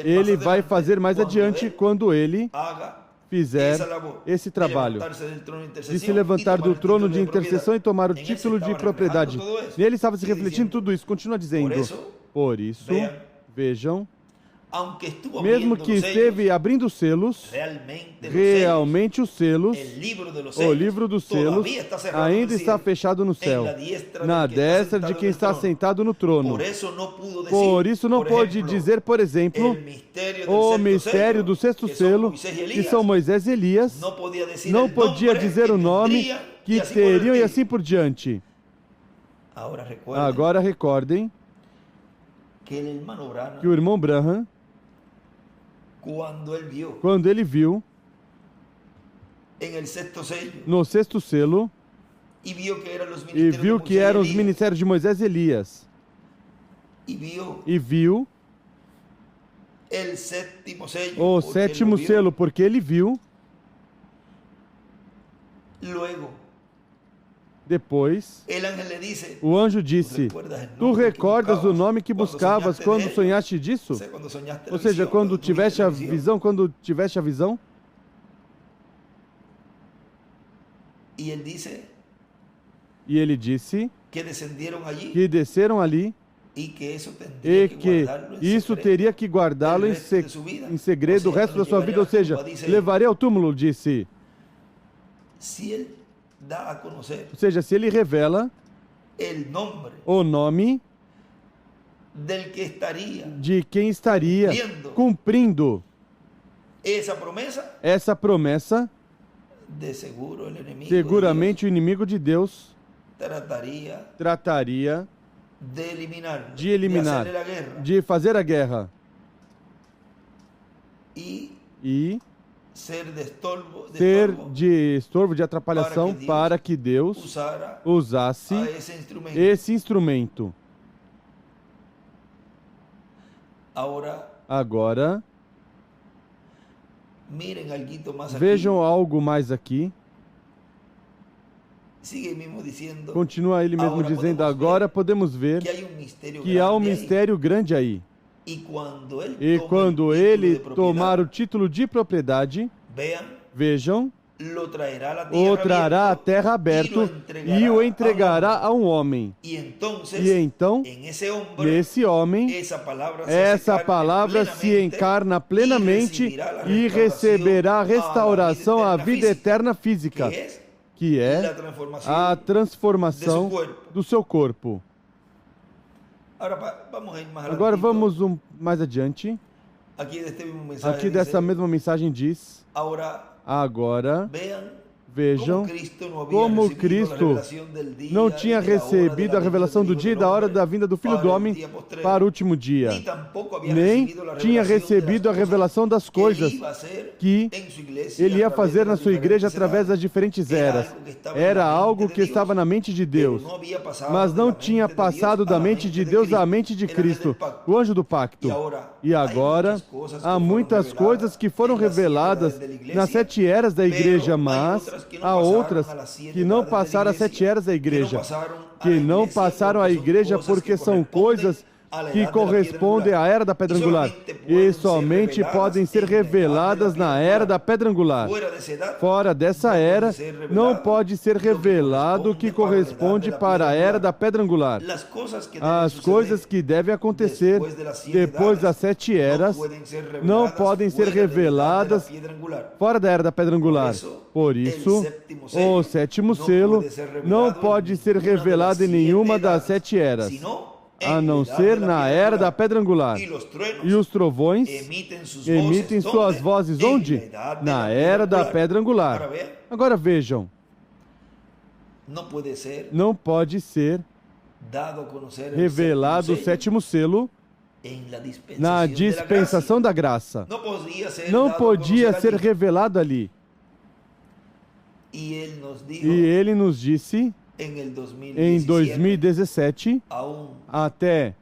ele vai fazer mais adiante quando ele fizer esse trabalho de se levantar do trono de intercessão e tomar o título de propriedade. Nele estava se refletindo tudo isso. Continua dizendo: por isso, vejam, mesmo que esteve abrindo selos, realmente os selos, o livro dos selos, ainda está fechado no céu, na destra de quem está sentado no trono. Por isso não pode dizer, por exemplo, o mistério do sexto selo, que são Moisés e Elias, não podia dizer o nome que teriam e assim por diante. Agora recordem que o irmão Branham, quando ele viu no sexto selo e viu que eram os ministérios de Moisés e Elias, e viu o sétimo selo, porque ele viu. Depois, o anjo disse: tu recordas o nome que buscavas quando sonhaste disso? Ou seja, quando tiveste a visão, E ele disse que desceram ali e que isso teria que guardá-lo em segredo o resto da sua vida, ou seja, levaria ao túmulo, disse. Ou seja, se ele revela o nome de quem estaria cumprindo essa promessa, seguramente o inimigo de Deus trataria de eliminar, de fazer a guerra e ser de estorvo, de atrapalhação, para que Deus usasse esse instrumento. Agora, vejam algo mais aqui. Continua ele mesmo dizendo, agora podemos ver que há um mistério grande aí. E quando ele tomar o título de propriedade, vejam, o trará à terra aberto e o entregará a um homem. E então, nesse homem, essa palavra se encarna plenamente e receberá a restauração à vida eterna física, que é a transformação do seu corpo. Agora vamos mais adiante. Aqui dessa mesma mensagem diz, agora vejam como Cristo não tinha recebido a revelação do dia e da hora da vinda do Filho do Homem para o último dia, nem tinha recebido a revelação das coisas que ele ia fazer na sua igreja através das diferentes eras. Era algo que estava na mente de Deus, mas não tinha passado da mente de Deus à mente de Cristo, o anjo do pacto. E agora, há muitas coisas que foram reveladas nas 7 eras da igreja, mas há outras que não passaram as 7 eras da igreja, que não passaram a igreja porque são coisas que correspondem à era da pedra angular e somente podem ser reveladas na era da pedra angular. Fora dessa era, não pode ser revelado o que corresponde para a era da pedra angular. As coisas que devem acontecer depois das 7 eras não podem ser reveladas fora da era da pedra angular. Por isso, o 7º selo não pode ser revelado em nenhuma das 7 eras, a não ser na era da pedra angular. E os trovões emitem suas vozes onde? Na era da pedra angular. Agora vejam, não pode ser revelado o 7º selo na dispensação da graça. Não podia ser revelado ali. E ele nos disse, em 2017, até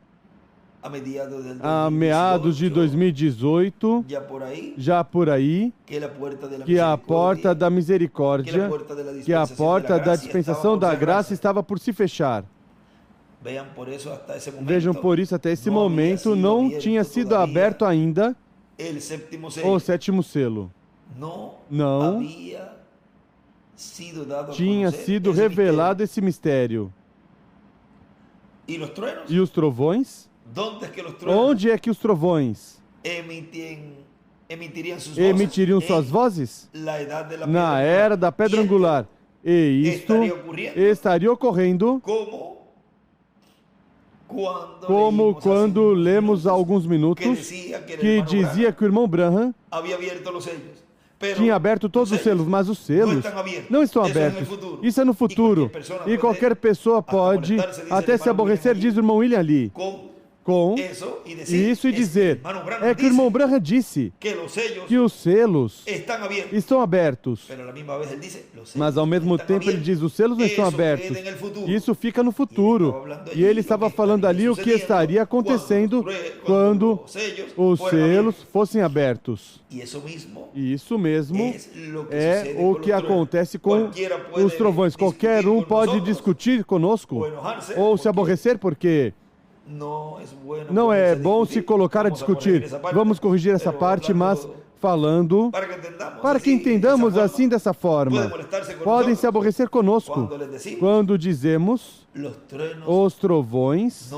a meados de 2018, já por aí, que a porta da misericórdia, que a porta da dispensação da graça estava por se fechar. Vejam, por isso, até esse momento, não tinha sido aberto ainda o 7º selo. Não tinha sido revelado esse mistério. E os trovões? Onde é que os trovões emitiriam suas vozes? Na era da pedra angular. E isto estaria ocorrendo como quando lemos há alguns minutos que dizia que o irmão Branham tinha aberto todos os selos, mas os selos não estão abertos. Isso é no futuro. E qualquer pessoa pode até se aborrecer, diz o irmão William ali, com isso e dizer, é que o irmão Branham disse que os selos estão abertos, mas ao mesmo tempo ele diz, os selos não estão abertos, isso fica no futuro, e ele estava falando ali o que estaria acontecendo quando os selos fossem abertos, e isso mesmo é o que acontece com os trovões. Qualquer um pode discutir conosco ou se aborrecer, porque não é bom se colocar a discutir. Vamos corrigir essa parte, mas falando para que entendamos assim dessa forma. podem se aborrecer conosco quando dizemos os trovões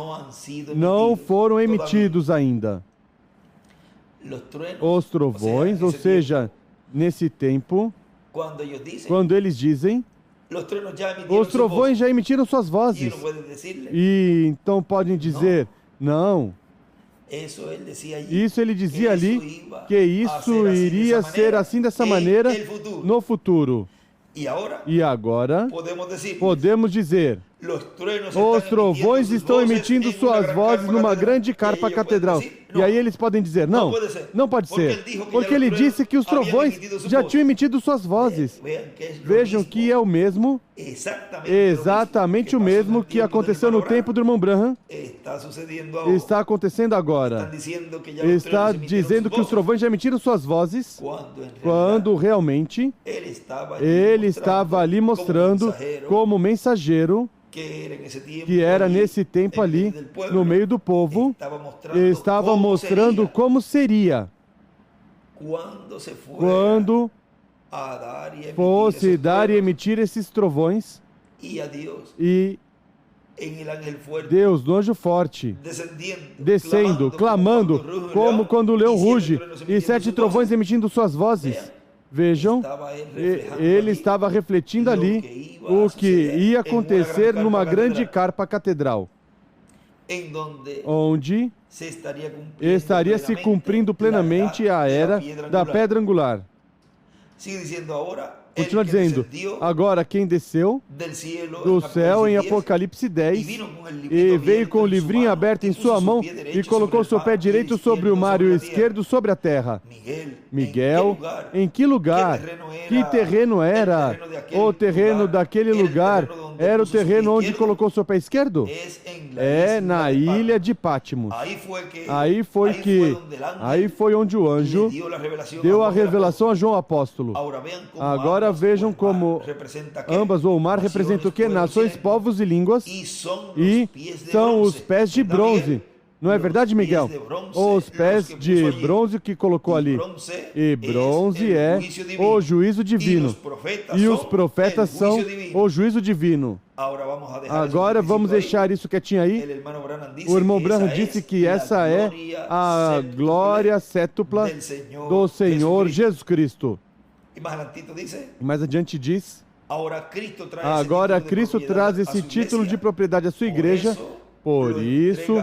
não foram emitidos ainda. Os trovões, ou seja, nesse tempo, quando eles dizem, os trovões já emitiram suas vozes. E então podem dizer, não. Isso ele dizia ali, que isso iria ser assim dessa maneira no futuro. E agora podemos dizer, os trovões estão emitindo suas vozes numa grande carpa catedral. E aí eles podem dizer, não, não pode ser, porque ele disse que os trovões já tinham emitido suas vozes. Vejam que é o mesmo, exatamente o mesmo que aconteceu no tempo do irmão Branham, está acontecendo agora. Está dizendo que os trovões já emitiram suas vozes, quando realmente ele estava ali mostrando como mensageiro, que era nesse tempo ali, no meio do povo, estava mostrando como seria quando fosse dar e emitir esses trovões, e Deus, no anjo forte, descendo, clamando, como quando o leão ruge, e 7 trovões emitindo suas vozes. Vejam, ele estava refletindo ali o que ia acontecer numa grande carpa catedral, onde estaria se cumprindo plenamente a era da pedra angular. Continua dizendo, agora quem desceu do céu em Apocalipse 10 e veio com o livrinho aberto em sua mão e colocou seu pé direito sobre o mar e o esquerdo sobre a terra. Miguel, em que lugar? Que terreno era? O terreno daquele lugar era o terreno onde colocou seu pé esquerdo? É na ilha de Patmos. Aí foi onde o anjo deu a revelação a João Apóstolo. Agora vejam como ambas, ou o mar representa o quê? Nações, povos e línguas, e são os pés de bronze. Não é verdade, Miguel? Os pés de bronze que colocou ali. E bronze é o juízo divino. E os profetas são o juízo divino. Agora vamos deixar isso quietinho aí. O irmão Branham disse que essa é a glória sétupla do Senhor Jesus Cristo. Mais adiante diz, agora Cristo traz esse título de propriedade à sua igreja. Por isso,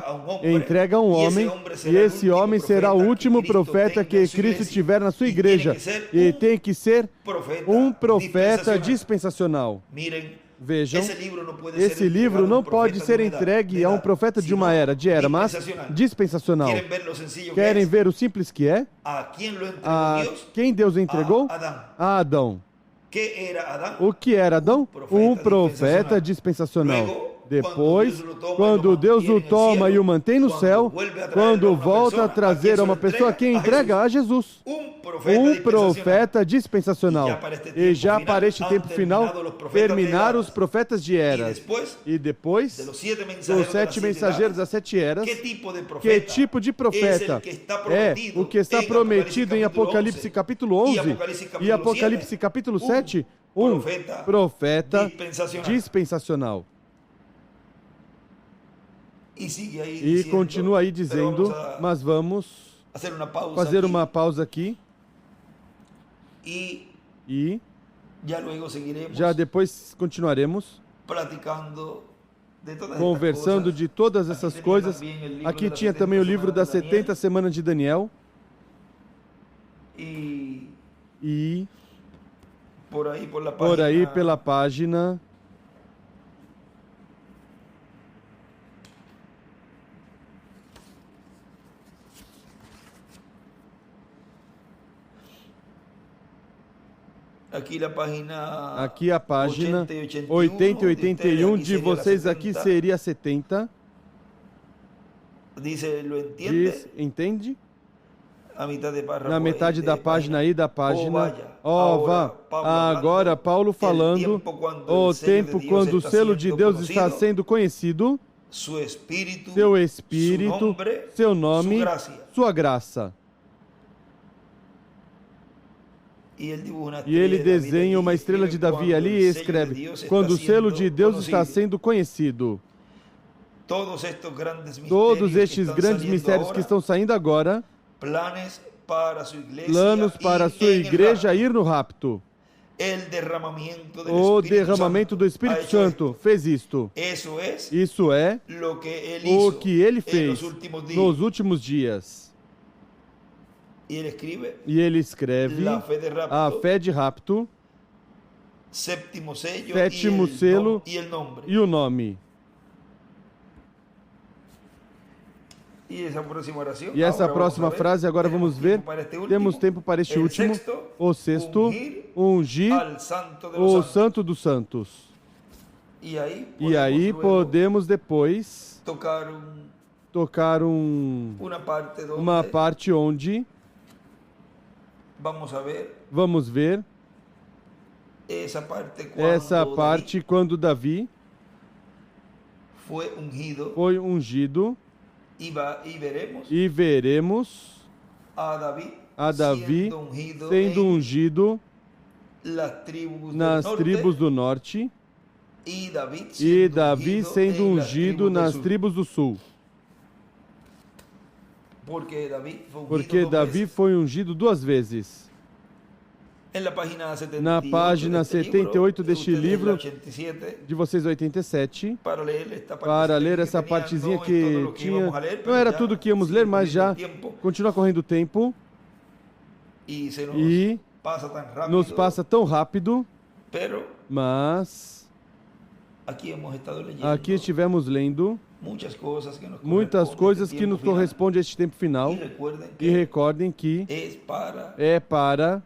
entrega a um homem, e esse homem será o último profeta que Cristo tiver na sua igreja. E tem que ser um profeta dispensacional. Vejam, esse livro não pode ser entregue a um profeta de uma era, mas dispensacional. Querem ver o simples que é? A quem Deus entregou? A Adão. O que era Adão? Um profeta dispensacional. Depois, quando Deus o toma e o mantém no céu, quando volta a trazer a uma pessoa, quem entrega a Jesus, um profeta dispensacional. E já para este tempo final, terminaram os profetas de eras. E depois, dos 7 mensageiros das 7 eras, que tipo de profeta é o que está prometido em Apocalipse capítulo 11 e Apocalipse capítulo 7? Um profeta dispensacional. E continua aí dizendo, mas vamos fazer uma pausa aqui. E já depois continuaremos conversando de todas essas coisas. Aqui tinha também o livro das 70 semanas de Daniel. E por aí pela página... Aqui a página 80 e 81 de vocês aqui seria 70. Diz, entende? Na metade da página aí da página. Vá. Agora Paulo falando o tempo quando o selo de Deus está sendo conhecido, seu Espírito, seu nome, sua graça. E ele desenha uma estrela de Davi ali e escreve: quando o selo de Deus está sendo conhecido. Todos estes grandes mistérios que estão saindo agora, planos para a sua igreja ir no rapto. O derramamento do Espírito Santo fez isto. Isso é o que ele fez nos últimos dias. E ele escreve a fé de rapto, sétimo selo e o nome. E essa próxima frase, agora vamos ver. Temos tempo para este último. O sexto, ungir o Santo dos Santos. E aí podemos depois tocar uma parte onde vamos ver essa parte quando Davi foi ungido. E veremos a Davi sendo ungido nas tribos do norte e Davi sendo ungido nas tribos do sul. Porque Davi foi ungido 2 vezes. Na página 78 deste livro, de vocês 87, para ler essa partezinha que tinha, não era tudo que íamos ler, mas já continua correndo o tempo e nos passa tão rápido, mas aqui estivemos lendo muitas coisas que nos correspondem a este tempo final. E recordem que é para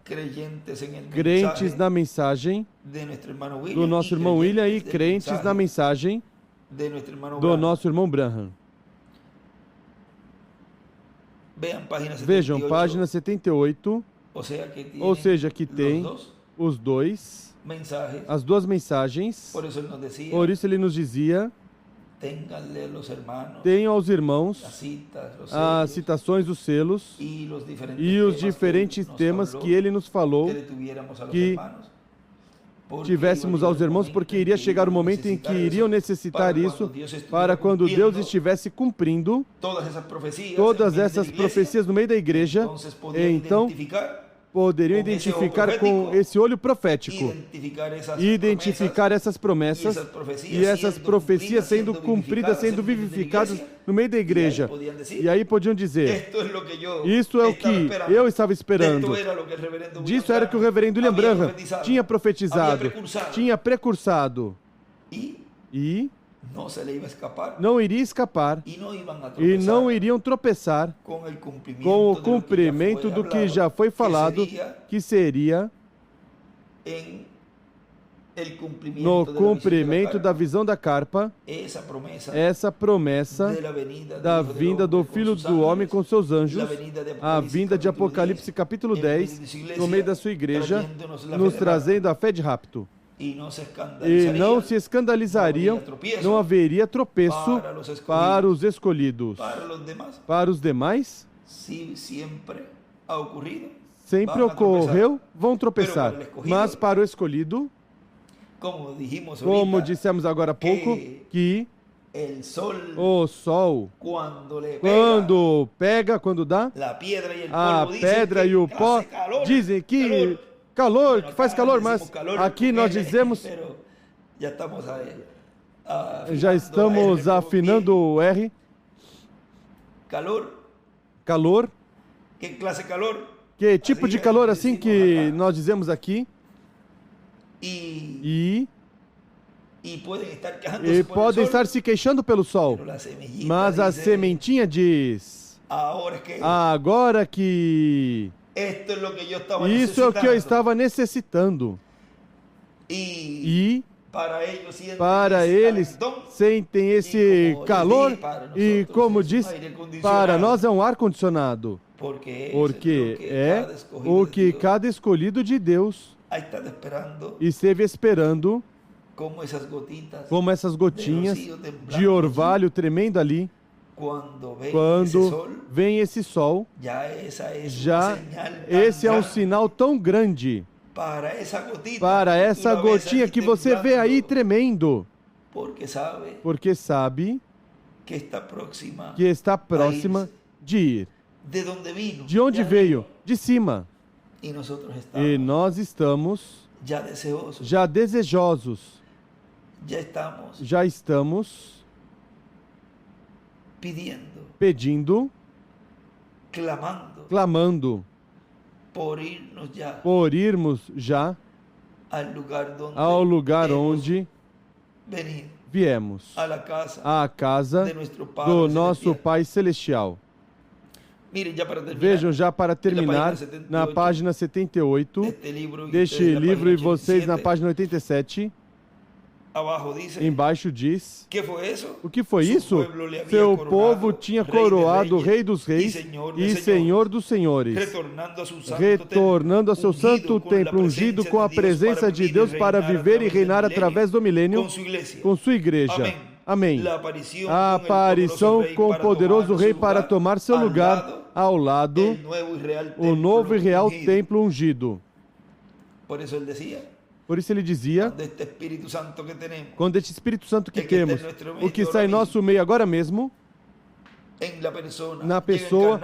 crentes na mensagem do nosso irmão William e crentes na mensagem do nosso irmão Branham. Vejam, página 78, ou seja, que tem os dois, as 2 mensagens. Por isso ele nos dizia: tenham aos irmãos as citações, os selos e os diferentes temas que ele nos falou que tivéssemos aos irmãos, porque iria chegar o momento em que iriam necessitar isso para quando Deus estivesse cumprindo todas essas profecias no meio da igreja. Então poderiam identificar com esse olho profético, identificar essas promessas e essas profecias sendo cumpridas, sendo vivificadas no meio da igreja. E aí podiam dizer: isso é o que eu estava esperando. Disso era o que o reverendo William Branham tinha profetizado, tinha precursado. E não iria escapar e não iriam tropeçar com o cumprimento do que já foi falado, que seria no cumprimento da visão da carpa, essa promessa da vinda do Filho do Homem com seus anjos, a vinda de Apocalipse capítulo 10, no meio da sua igreja, nos trazendo a fé de rapto. E não se escandalizariam, não haveria tropeço para os escolhidos. Para os demais, sempre ocorreu, vão tropeçar. Mas para o escolhido, como dissemos agora há pouco, que o sol, quando pega, quando dá, a pedra e o pó dizem que calor, que faz calor, mas aqui nós dizemos, já estamos afinando o R. Calor. Que tipo de calor assim que nós dizemos aqui? E podem estar se queixando pelo sol, mas a sementinha diz: agora que isso é o que eu estava necessitando. E para eles sentem esse calor e, como diz, para nós é um ar-condicionado. Porque é o que cada escolhido de Deus esteve esperando, como essas gotinhas de orvalho tremendo ali, Quando vem esse sol, já esse é um sinal tão grande para essa gotinha que você vê aí tremendo, porque sabe que está próxima de ir. De onde veio? De cima. E nós estamos já desejosos, já estamos pedindo, clamando por irmos já ao lugar onde viemos, à casa do nosso Pai Celestial. Vejam, já para terminar, na página 78 deste livro e vocês na página 87, embaixo diz: o que foi isso? Seu povo tinha coroado o Rei dos Reis e Senhor dos Senhores, retornando a seu santo templo ungido com a presença de Deus para viver e reinar através do milênio com sua igreja. Amém. A aparição com o poderoso Rei para tomar seu lugar ao lado, o novo e real templo ungido. Por isso ele dizia, quando este Espírito Santo que temos, o que está em nosso meio agora mesmo, na pessoa,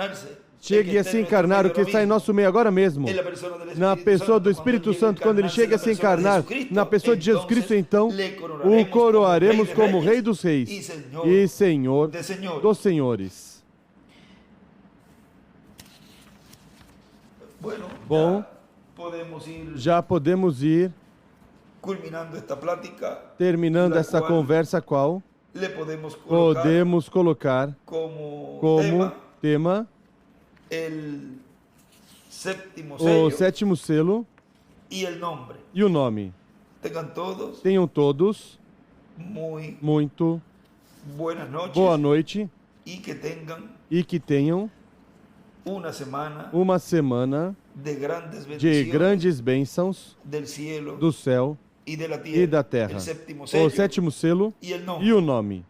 chegue a se encarnar, o que está em nosso meio agora mesmo, na pessoa do Espírito Santo, quando ele chega a se encarnar, na pessoa de Jesus Cristo, então, o coroaremos como Rei dos Reis e Senhor dos Senhores. Bom, já podemos ir terminando essa conversa, qual podemos colocar como tema o sétimo selo e o nome. Tenham todos muito boa noite e que tenham uma semana de grandes bênçãos do céu e da terra. O sétimo selo e o nome.